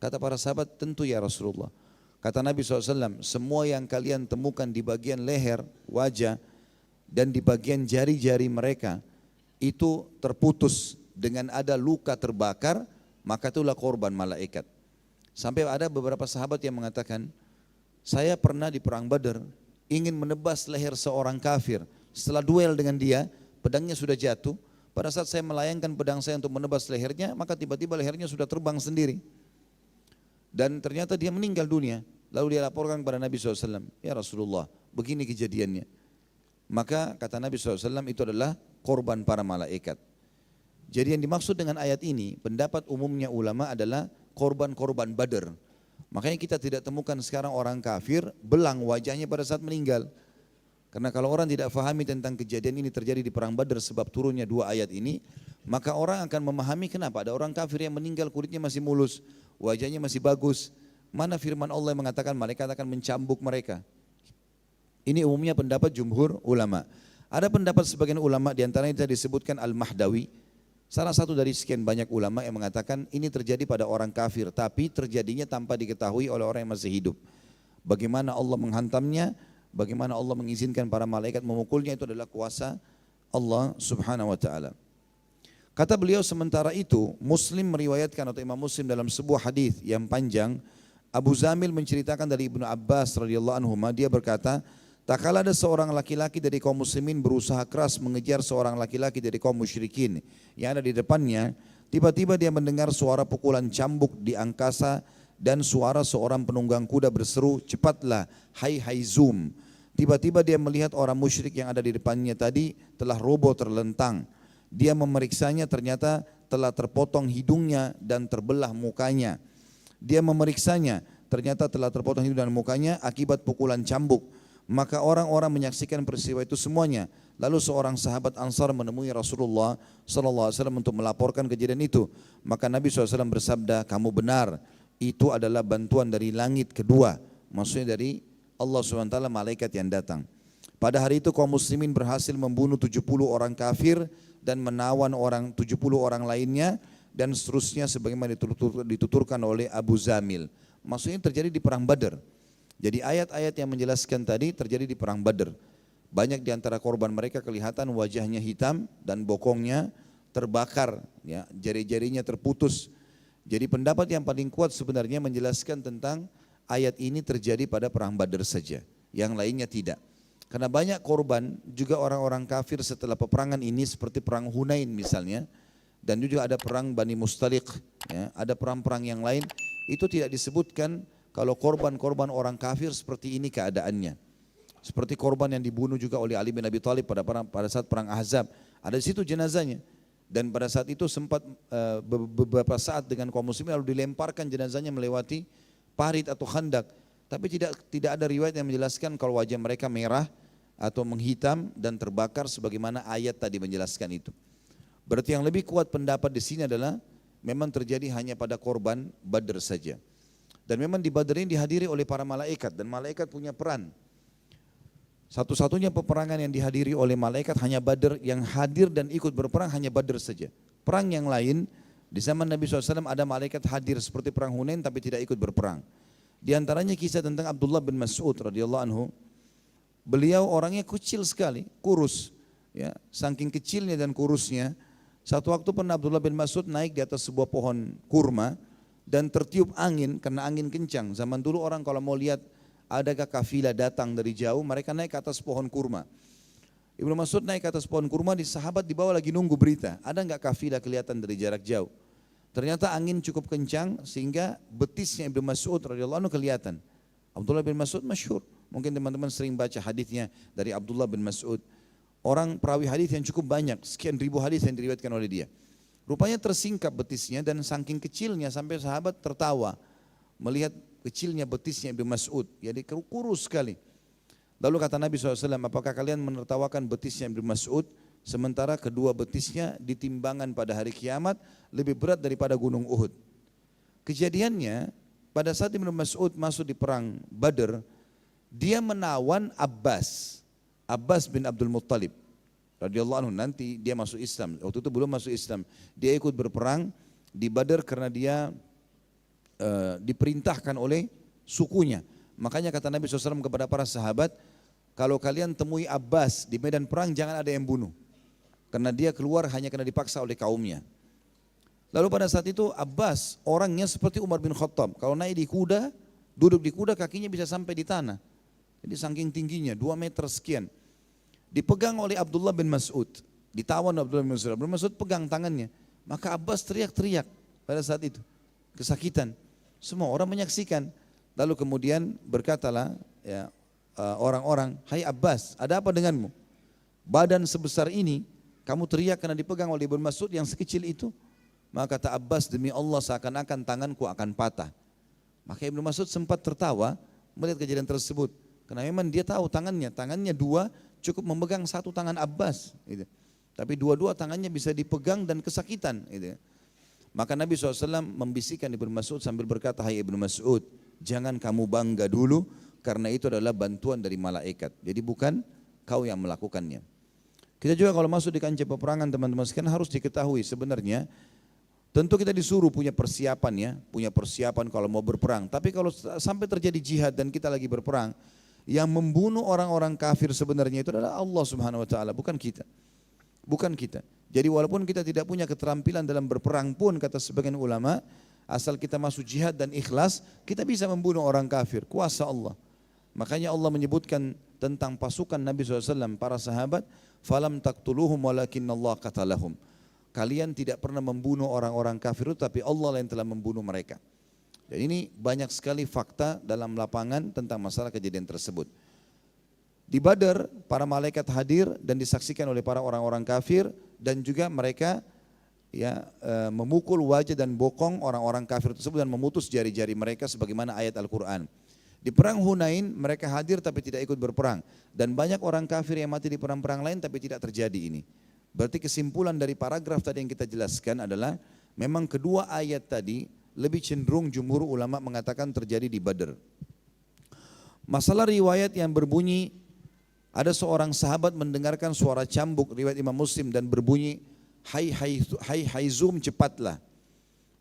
Kata para sahabat, tentu ya Rasulullah. Kata Nabi SAW, semua yang kalian temukan di bagian leher, wajah, dan di bagian jari-jari mereka, itu terputus dengan ada luka terbakar, maka itulah korban malaikat. Sampai ada beberapa sahabat yang mengatakan, saya pernah di perang Badar, ingin menebas leher seorang kafir. Setelah duel dengan dia, pedangnya sudah jatuh. Pada saat saya melayangkan pedang saya untuk menebas lehernya, maka tiba-tiba lehernya sudah terbang sendiri. Dan ternyata dia meninggal dunia. Lalu dia laporkan kepada Nabi SAW, ya Rasulullah, begini kejadiannya. Maka kata Nabi SAW, itu adalah korban para malaikat. Jadi yang dimaksud dengan ayat ini, pendapat umumnya ulama adalah korban-korban Badar. Makanya kita tidak temukan sekarang orang kafir belang wajahnya pada saat meninggal. Karena kalau orang tidak fahami tentang kejadian ini terjadi di perang Badar sebab turunnya dua ayat ini, maka orang akan memahami kenapa ada orang kafir yang meninggal kulitnya masih mulus, wajahnya masih bagus. Mana firman Allah yang mengatakan malaikat akan mencambuk mereka? Ini umumnya pendapat jumhur ulama. Ada pendapat sebagian ulama, diantaranya disebutkan Al-Mahdawi, salah satu dari sekian banyak ulama yang mengatakan ini terjadi pada orang kafir, tapi terjadinya tanpa diketahui oleh orang yang masih hidup. Bagaimana Allah menghantamnya, bagaimana Allah mengizinkan para malaikat memukulnya, itu adalah kuasa Allah Subhanahu wa ta'ala. Kata beliau, sementara itu Muslim meriwayatkan atau Imam Muslim dalam sebuah hadis yang panjang, Abu Zamil menceritakan dari Ibnu Abbas radhiyallahu anhu, dia berkata, tak kala ada seorang laki-laki dari kaum muslimin berusaha keras mengejar seorang laki-laki dari kaum musyrikin yang ada di depannya, tiba-tiba dia mendengar suara pukulan cambuk di angkasa dan suara seorang penunggang kuda berseru, cepatlah, hai Haizum. Tiba-tiba dia melihat orang musyrik yang ada di depannya tadi telah roboh terlentang. Dia memeriksanya, ternyata telah terpotong hidungnya dan terbelah mukanya. Dia memeriksanya, ternyata telah terpotong hidung dan mukanya akibat pukulan cambuk. Maka orang-orang menyaksikan peristiwa itu semuanya. Lalu seorang sahabat Ansar menemui Rasulullah SAW untuk melaporkan kejadian itu. Maka Nabi SAW bersabda, kamu benar, itu adalah bantuan dari langit kedua. Maksudnya dari Allah SWT, malaikat yang datang. Pada hari itu kaum muslimin berhasil membunuh 70 orang kafir dan menawan 70 orang lainnya, dan seterusnya sebagaimana dituturkan oleh Abu Zamil. Maksudnya terjadi di perang Badar. Jadi ayat-ayat yang menjelaskan tadi terjadi di perang Badar. Banyak di antara korban mereka kelihatan wajahnya hitam dan bokongnya terbakar, ya, jari-jarinya terputus. Jadi pendapat yang paling kuat sebenarnya menjelaskan tentang ayat ini terjadi pada perang Badar saja. Yang lainnya tidak. Karena banyak korban juga orang-orang kafir setelah peperangan ini, seperti perang Hunain misalnya, dan juga ada perang Bani Mustaliq, ya, ada perang-perang yang lain, itu tidak disebutkan kalau korban-korban orang kafir seperti ini keadaannya. Seperti korban yang dibunuh juga oleh Ali bin Abi Thalib pada saat perang Ahzab, ada di situ jenazahnya. Dan pada saat itu sempat beberapa saat dengan kaum muslimin lalu dilemparkan jenazahnya melewati parit atau khandak. Tapi tidak ada riwayat yang menjelaskan kalau wajah mereka merah atau menghitam dan terbakar sebagaimana ayat tadi menjelaskan itu. Berarti yang lebih kuat pendapat di sini adalah memang terjadi hanya pada korban Badr saja. Dan memang di Badar ini dihadiri oleh para malaikat dan malaikat punya peran. Satu-satunya peperangan yang dihadiri oleh malaikat hanya Badar, yang hadir dan ikut berperang hanya Badar saja. Perang yang lain di zaman Nabi SAW ada malaikat hadir seperti perang Hunain tapi tidak ikut berperang. Di antaranya kisah tentang Abdullah bin Mas'ud radhiyallahu anhu. Beliau orangnya kecil sekali, kurus. Ya, saking kecilnya dan kurusnya, satu waktu pernah Abdullah bin Mas'ud naik di atas sebuah pohon kurma dan tertiup angin karena angin kencang. Zaman dulu orang kalau mau lihat adakah kafilah datang dari jauh, mereka naik ke atas pohon kurma. Ibnu Mas'ud naik ke atas pohon kurma, di sahabat di bawah lagi nunggu berita, ada enggak kafilah kelihatan dari jarak jauh. Ternyata angin cukup kencang sehingga betisnya Ibnu Mas'ud radhiyallahu anhu kelihatan. Abdullah bin Mas'ud masyhur, mungkin teman-teman sering baca hadisnya dari Abdullah bin Mas'ud. Orang perawi hadis yang cukup banyak, sekian ribu hadis yang diriwayatkan oleh dia. Rupanya tersingkap betisnya dan saking kecilnya sampai sahabat tertawa melihat kecilnya betisnya Ibnu Mas'ud, jadi kurus sekali. Lalu kata Nabi SAW, apakah kalian menertawakan betisnya Ibnu Mas'ud, sementara kedua betisnya ditimbangan pada hari kiamat lebih berat daripada gunung Uhud. Kejadiannya pada saat Ibnu Mas'ud masuk di perang Badar, dia menawan Abbas bin Abdul Muttalib radhiyallahu anhu. Nanti dia masuk Islam, waktu itu belum masuk Islam. Dia ikut berperang di Badar karena dia diperintahkan oleh sukunya. Makanya kata Nabi SAW kepada para sahabat, kalau kalian temui Abbas di medan perang jangan ada yang bunuh, karena dia keluar hanya karena dipaksa oleh kaumnya. Lalu pada saat itu Abbas orangnya seperti Umar bin Khattab, kalau naik di kuda, duduk di kuda kakinya bisa sampai di tanah. Jadi saking tingginya 2 meter sekian. Dipegang oleh Abdullah bin Mas'ud, ditawan Abdullah bin Mas'ud. Abdullah bin Mas'ud pegang tangannya, maka Abbas teriak-teriak pada saat itu, kesakitan. Semua orang menyaksikan. Lalu kemudian berkatalah ya, orang-orang, hai Abbas, ada apa denganmu? Badan sebesar ini, kamu teriak karena dipegang oleh Ibnu Mas'ud yang sekecil itu? Maka kata Abbas, demi Allah seakan-akan tanganku akan patah. Maka Ibnu Mas'ud sempat tertawa melihat kejadian tersebut. Karena memang dia tahu tangannya 2 cukup memegang satu tangan Abbas. Gitu. Tapi dua-dua tangannya bisa dipegang dan kesakitan. Gitu. Maka Nabi SAW membisikkan Ibnu Mas'ud sambil berkata, hai Ibnu Mas'ud, jangan kamu bangga dulu karena itu adalah bantuan dari malaikat. Jadi bukan kau yang melakukannya. Kita juga kalau masuk di kancah peperangan teman-teman sekalian harus diketahui sebenarnya tentu kita disuruh punya persiapan ya, punya persiapan kalau mau berperang. Tapi kalau sampai terjadi jihad dan kita lagi berperang, yang membunuh orang-orang kafir sebenarnya itu adalah Allah Subhanahu wa taala, bukan kita. Bukan kita. Jadi walaupun kita tidak punya keterampilan dalam berperang pun kata sebagian ulama, asal kita masuk jihad dan ikhlas, kita bisa membunuh orang kafir, kuasa Allah. Makanya Allah menyebutkan tentang pasukan Nabi SAW, para sahabat, falam taqtuluhum walakinallah qatalahum. Kalian tidak pernah membunuh orang-orang kafir itu, tapi Allah yang telah membunuh mereka. Dan ini banyak sekali fakta dalam lapangan tentang masalah kejadian tersebut. Di Badar, para malaikat hadir dan disaksikan oleh para orang-orang kafir dan juga mereka ya memukul wajah dan bokong orang-orang kafir tersebut dan memutus jari-jari mereka sebagaimana ayat Al-Quran. Di perang Hunain mereka hadir tapi tidak ikut berperang dan banyak orang kafir yang mati di perang-perang lain tapi tidak terjadi ini. Berarti kesimpulan dari paragraf tadi yang kita jelaskan adalah memang kedua ayat tadi lebih cenderung jumhur ulama mengatakan terjadi di Badar. Masalah riwayat yang berbunyi ada seorang sahabat mendengarkan suara cambuk riwayat Imam Muslim dan berbunyi hai Haizum cepatlah.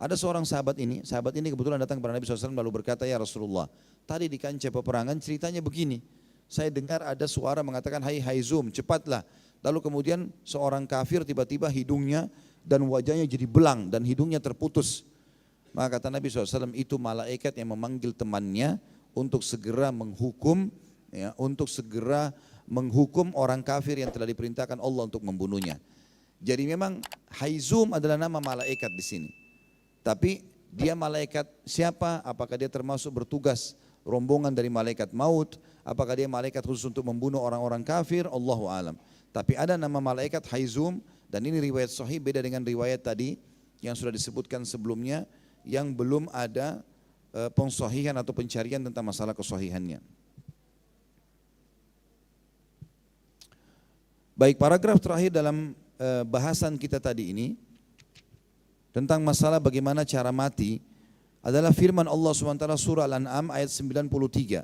Ada seorang sahabat ini kebetulan datang kepada Nabi SAW lalu berkata, ya Rasulullah, tadi di kancah peperangan ceritanya begini. Saya dengar ada suara mengatakan hai Haizum cepatlah. Lalu kemudian seorang kafir tiba-tiba hidungnya dan wajahnya jadi belang dan hidungnya terputus. Maka kata Nabi SAW itu malaikat yang memanggil temannya untuk segera menghukum ya, orang kafir yang telah diperintahkan Allah untuk membunuhnya. Jadi memang Haizum adalah nama malaikat di sini. Tapi dia malaikat siapa? Apakah dia termasuk bertugas rombongan dari malaikat maut? Apakah dia malaikat khusus untuk membunuh orang-orang kafir? Allahu alam. Tapi ada nama malaikat Haizum dan ini riwayat sahih beda dengan riwayat tadi yang sudah disebutkan sebelumnya yang belum ada pensahihan atau pencarian tentang masalah kesahihannya. Baik, paragraf terakhir dalam bahasan kita tadi ini tentang masalah bagaimana cara mati adalah firman Allah SWT surah Al-An'am ayat 93.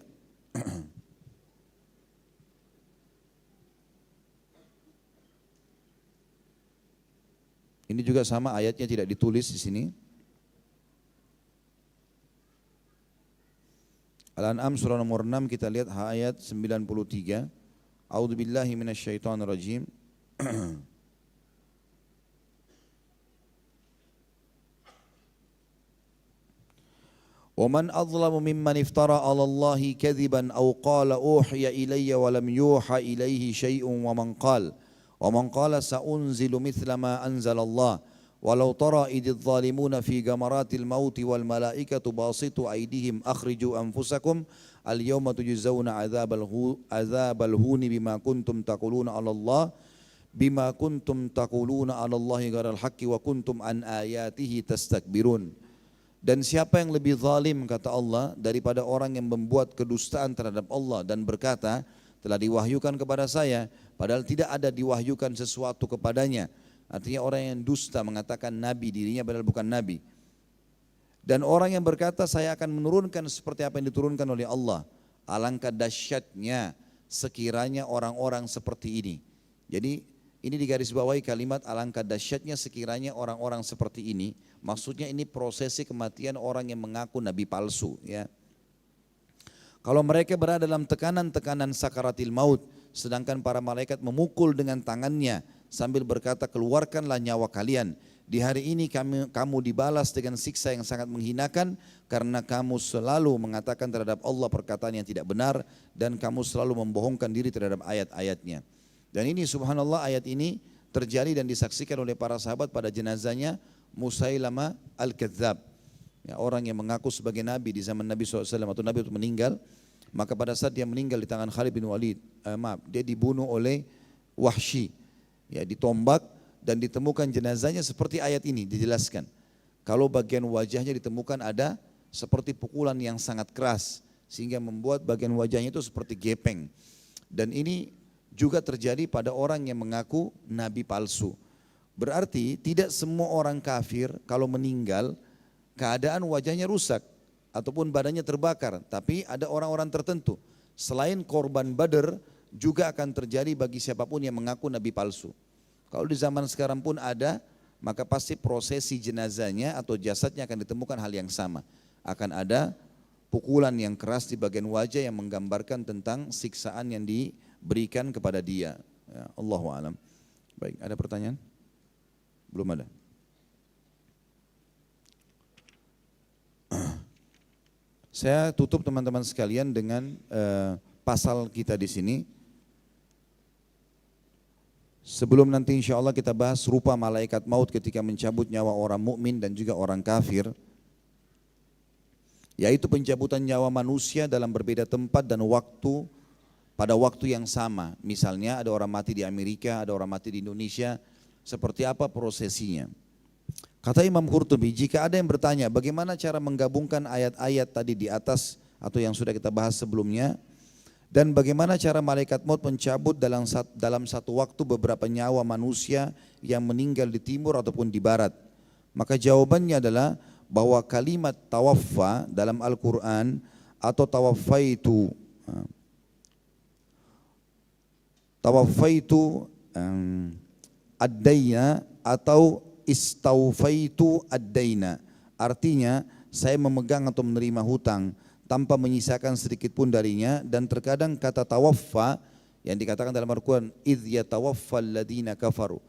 Ini juga sama ayatnya tidak ditulis di sini. Al-An'am surah nomor 6 kita lihat ayat 93. A'udzubillahi minasyaitonirrajim. وَمَنْ أَظْلَمُ مِمَّنِ افْتَرَى عَلَى اللَّهِ كَذِبًا أَوْ قَالَ أُوحِيَ إِلَيَّ وَلَمْ يُوحَى إِلَيْهِ شَيْءٌ ومن قال سأنزل مثل ما أنزل الله ولو ترى إذ الظالمون في غمرات الموت والملائكة باسطوا أيديهم أخرجوا أنفسكم اليوم تجزون عذاب الهون بما كنتم تقولون على الله غير الحق وكنتم عن آياته تستكبرون. Dan siapa yang lebih zalim, kata Allah, daripada orang yang membuat kedustaan terhadap Allah dan berkata, telah diwahyukan kepada saya, padahal tidak ada diwahyukan sesuatu kepadanya. Artinya orang yang dusta mengatakan nabi dirinya padahal bukan nabi. Dan orang yang berkata saya akan menurunkan seperti apa yang diturunkan oleh Allah. Alangkah dahsyatnya sekiranya orang-orang seperti ini. Jadi ini digarisbawahi kalimat alangkah dahsyatnya sekiranya orang-orang seperti ini. Maksudnya ini prosesi kematian orang yang mengaku nabi palsu, ya. Kalau mereka berada dalam tekanan-tekanan sakaratil maut, sedangkan para malaikat memukul dengan tangannya sambil berkata, keluarkanlah nyawa kalian. Di hari ini kamu dibalas dengan siksa yang sangat menghinakan karena kamu selalu mengatakan terhadap Allah perkataan yang tidak benar dan kamu selalu membohongkan diri terhadap ayat-ayatnya. Dan ini subhanallah ayat ini terjadi dan disaksikan oleh para sahabat pada jenazahnya Musailamah Al-Kadzab. Ya, orang yang mengaku sebagai nabi di zaman Nabi SAW atau nabi itu meninggal, maka pada saat dia meninggal di tangan Khalid bin Walid, dia dibunuh oleh Wahsy, ya, ditombak dan ditemukan jenazahnya seperti ayat ini dijelaskan. Kalau bagian wajahnya ditemukan ada seperti pukulan yang sangat keras sehingga membuat bagian wajahnya itu seperti gepeng. Dan ini juga terjadi pada orang yang mengaku nabi palsu. Berarti tidak semua orang kafir kalau meninggal keadaan wajahnya rusak ataupun badannya terbakar, tapi ada orang-orang tertentu. Selain korban Badar juga akan terjadi bagi siapapun yang mengaku nabi palsu. Kalau di zaman sekarang pun ada, maka pasti prosesi jenazahnya atau jasadnya akan ditemukan hal yang sama. Akan ada pukulan yang keras di bagian wajah yang menggambarkan tentang siksaan yang diberikan kepada dia. Ya, Allahu a'lam. Baik, ada pertanyaan? Belum ada. Saya tutup teman-teman sekalian dengan pasal kita di sini. Sebelum nanti insya Allah kita bahas rupa malaikat maut ketika mencabut nyawa orang mukmin dan juga orang kafir, yaitu pencabutan nyawa manusia dalam berbeda tempat dan waktu pada waktu yang sama. Misalnya ada orang mati di Amerika, ada orang mati di Indonesia. Seperti apa prosesinya? Kata Imam Qurtubi, jika ada yang bertanya bagaimana cara menggabungkan ayat-ayat tadi di atas atau yang sudah kita bahas sebelumnya, dan bagaimana cara malaikat maut mencabut dalam satu waktu beberapa nyawa manusia yang meninggal di timur ataupun di barat, maka jawabannya adalah bahwa kalimat tawaffa dalam Al-Quran atau tawaffaitu ad-daina atau istaufaitu ad-daina, artinya saya memegang atau menerima hutang tanpa menyisakan sedikit pun darinya. Dan terkadang kata tawaffa yang dikatakan dalam Al-Quran, idh yatawaffal ladina kafaru,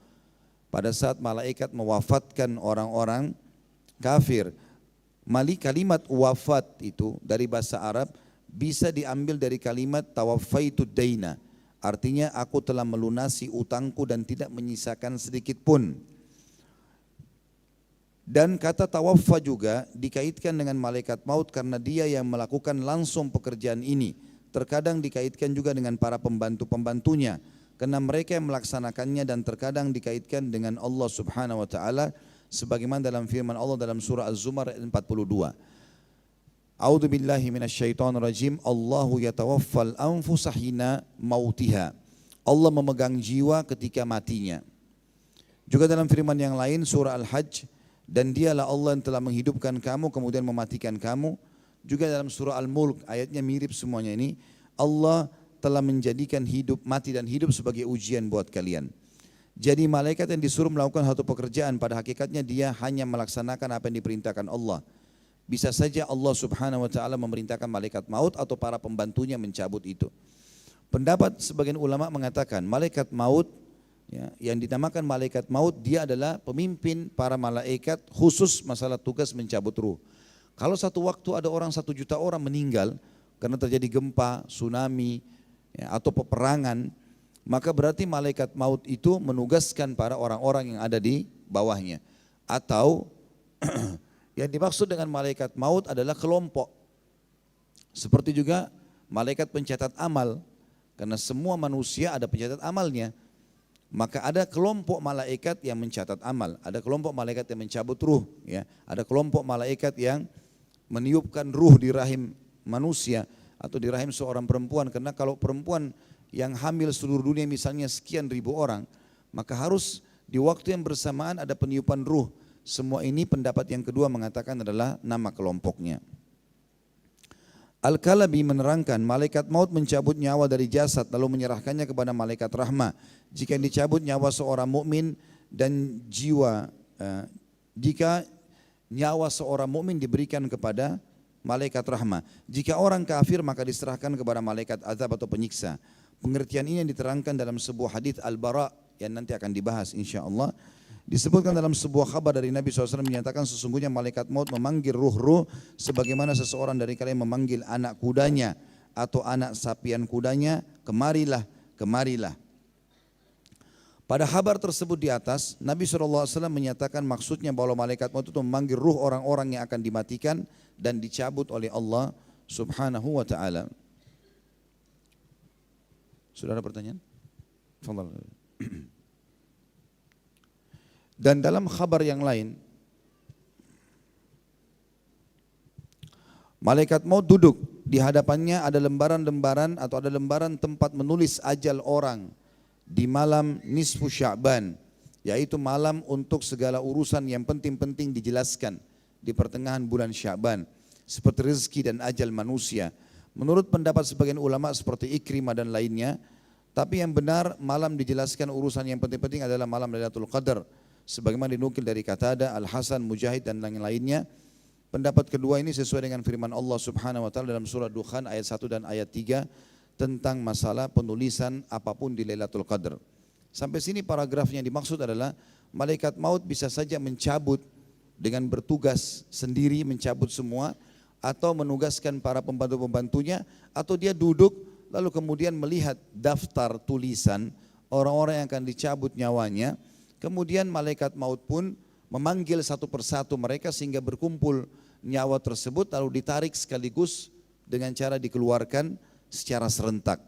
pada saat malaikat mewafatkan orang-orang kafir. Kalimat wafat itu dari bahasa Arab bisa diambil dari kalimat tawaffaitu daina, artinya aku telah melunasi utangku dan tidak menyisakan sedikit pun. Dan kata tawaffa juga dikaitkan dengan malaikat maut karena dia yang melakukan langsung pekerjaan ini. Terkadang dikaitkan juga dengan para pembantu-pembantunya karena mereka yang melaksanakannya, dan terkadang dikaitkan dengan Allah Subhanahu wa taala sebagaimana dalam firman Allah dalam surah Az-Zumar ayat 42. A'udzu billahi minasyaitonir rajim. Allahu yatawaffal anfusa hina mautiha. Allah memegang jiwa ketika matinya. Juga dalam firman yang lain surah Al-Hajj, dan dialah Allah yang telah menghidupkan kamu kemudian mematikan kamu. Juga dalam surah Al-Mulk ayatnya mirip semuanya ini. Allah telah menjadikan hidup, mati dan hidup sebagai ujian buat kalian. Jadi malaikat yang disuruh melakukan satu pekerjaan pada hakikatnya dia hanya melaksanakan apa yang diperintahkan Allah. Bisa saja Allah subhanahu wa ta'ala memerintahkan malaikat maut atau para pembantunya mencabut itu. Pendapat sebagian ulama mengatakan malaikat maut, ya, yang dinamakan malaikat maut, dia adalah pemimpin para malaikat khusus masalah tugas mencabut ruh. Kalau satu waktu ada orang 1 juta orang meninggal karena terjadi gempa, tsunami, ya, atau peperangan, maka berarti malaikat maut itu menugaskan para orang-orang yang ada di bawahnya. Atau yang dimaksud dengan malaikat maut adalah kelompok. Seperti juga malaikat pencatat amal, karena semua manusia ada pencatat amalnya. Maka ada kelompok malaikat yang mencatat amal, ada kelompok malaikat yang mencabut ruh, ya, ada kelompok malaikat yang meniupkan ruh di rahim manusia atau di rahim seorang perempuan. Karena kalau perempuan yang hamil seluruh dunia misalnya sekian ribu orang, maka harus di waktu yang bersamaan ada peniupan ruh. Semua ini pendapat yang kedua mengatakan adalah nama kelompoknya. Al-Kalabi menerangkan malaikat maut mencabut nyawa dari jasad lalu menyerahkannya kepada malaikat rahmah. Jika dicabut nyawa seorang mukmin dan jika nyawa seorang mukmin diberikan kepada malaikat rahmah. Jika orang kafir maka diserahkan kepada malaikat azab atau penyiksa. Pengertian ini yang diterangkan dalam sebuah hadis Al-Bara yang nanti akan dibahas insyaallah. Disebutkan dalam sebuah kabar dari Nabi SAW menyatakan sesungguhnya malaikat maut memanggil ruh-ruh sebagaimana seseorang dari kalian memanggil anak kudanya atau anak sapian kudanya, kemarilah, kemarilah. Pada kabar tersebut di atas, Nabi SAW menyatakan maksudnya bahwa malaikat maut itu memanggil ruh orang-orang yang akan dimatikan dan dicabut oleh Allah Subhanahu wa ta'ala. Sudah ada pertanyaan? Fadhal. Dan dalam kabar yang lain, malaikat maut duduk, di hadapannya ada lembaran-lembaran atau ada lembaran tempat menulis ajal orang di malam nisfu Sya'ban, yaitu malam untuk segala urusan yang penting-penting dijelaskan di pertengahan bulan Sya'ban, seperti rezeki dan ajal manusia. Menurut pendapat sebagian ulama seperti Ikrimah dan lainnya, tapi yang benar malam dijelaskan urusan yang penting-penting adalah malam Lailatul Qadar. Sebagaimana dinukil dari Qatadah, Al-Hasan, Mujahid dan lain-lainnya. Pendapat kedua ini sesuai dengan firman Allah Subhanahu wa taala dalam surah Dukhan ayat 1 dan ayat 3 tentang masalah penulisan apapun di Lailatul Qadar. Sampai sini paragrafnya dimaksud adalah malaikat maut bisa saja mencabut dengan bertugas sendiri mencabut semua, atau menugaskan para pembantu-pembantunya, atau dia duduk lalu kemudian melihat daftar tulisan orang-orang yang akan dicabut nyawanya. Kemudian malaikat maut pun memanggil satu persatu mereka sehingga berkumpul nyawa tersebut lalu ditarik sekaligus dengan cara dikeluarkan secara serentak.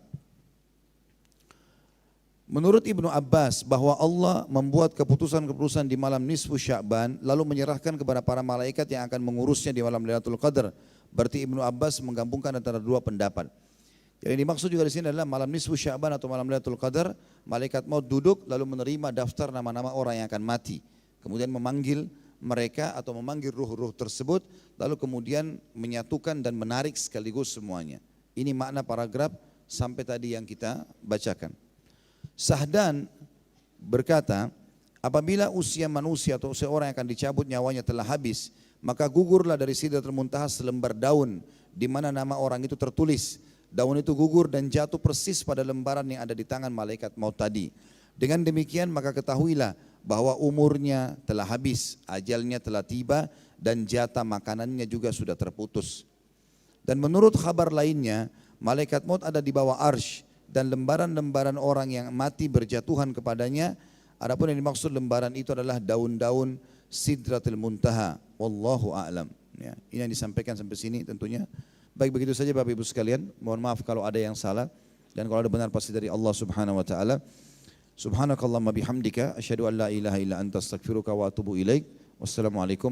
Menurut Ibnu Abbas bahwa Allah membuat keputusan-keputusan di malam nisfu Sya'ban lalu menyerahkan kepada para malaikat yang akan mengurusnya di malam Lailatul Qadar. Berarti Ibnu Abbas menggabungkan antara dua pendapat. Yang dimaksud juga di sini adalah malam nisfu Sya'ban atau malam Lailatul Qadar, malaikat maut duduk lalu menerima daftar nama-nama orang yang akan mati. Kemudian memanggil mereka atau memanggil ruh-ruh tersebut, lalu kemudian menyatukan dan menarik sekaligus semuanya. Ini makna paragraf sampai tadi yang kita bacakan. Sahdan berkata, apabila usia manusia atau seorang yang akan dicabut nyawanya telah habis, maka gugurlah dari Sidratul Muntaha selembar daun di mana nama orang itu tertulis. Daun itu gugur dan jatuh persis pada lembaran yang ada di tangan malaikat maut tadi. Dengan demikian maka ketahuilah bahwa umurnya telah habis, ajalnya telah tiba dan jatah makanannya juga sudah terputus. Dan menurut kabar lainnya, malaikat maut ada di bawah arsy dan lembaran-lembaran orang yang mati berjatuhan kepadanya. Adapun yang dimaksud lembaran itu adalah daun-daun Sidratul Muntaha. Wallahu a'lam. Ya, ini yang disampaikan sampai sini tentunya. Baik, begitu saja Bapak Ibu sekalian. Mohon maaf kalau ada yang salah dan kalau ada benar pasti dari Allah Subhanahu wa taala. Subhanakallahumma bihamdika asyhadu an la ilaha illa anta astaghfiruka wa atubu ilaik. Wassalamualaikum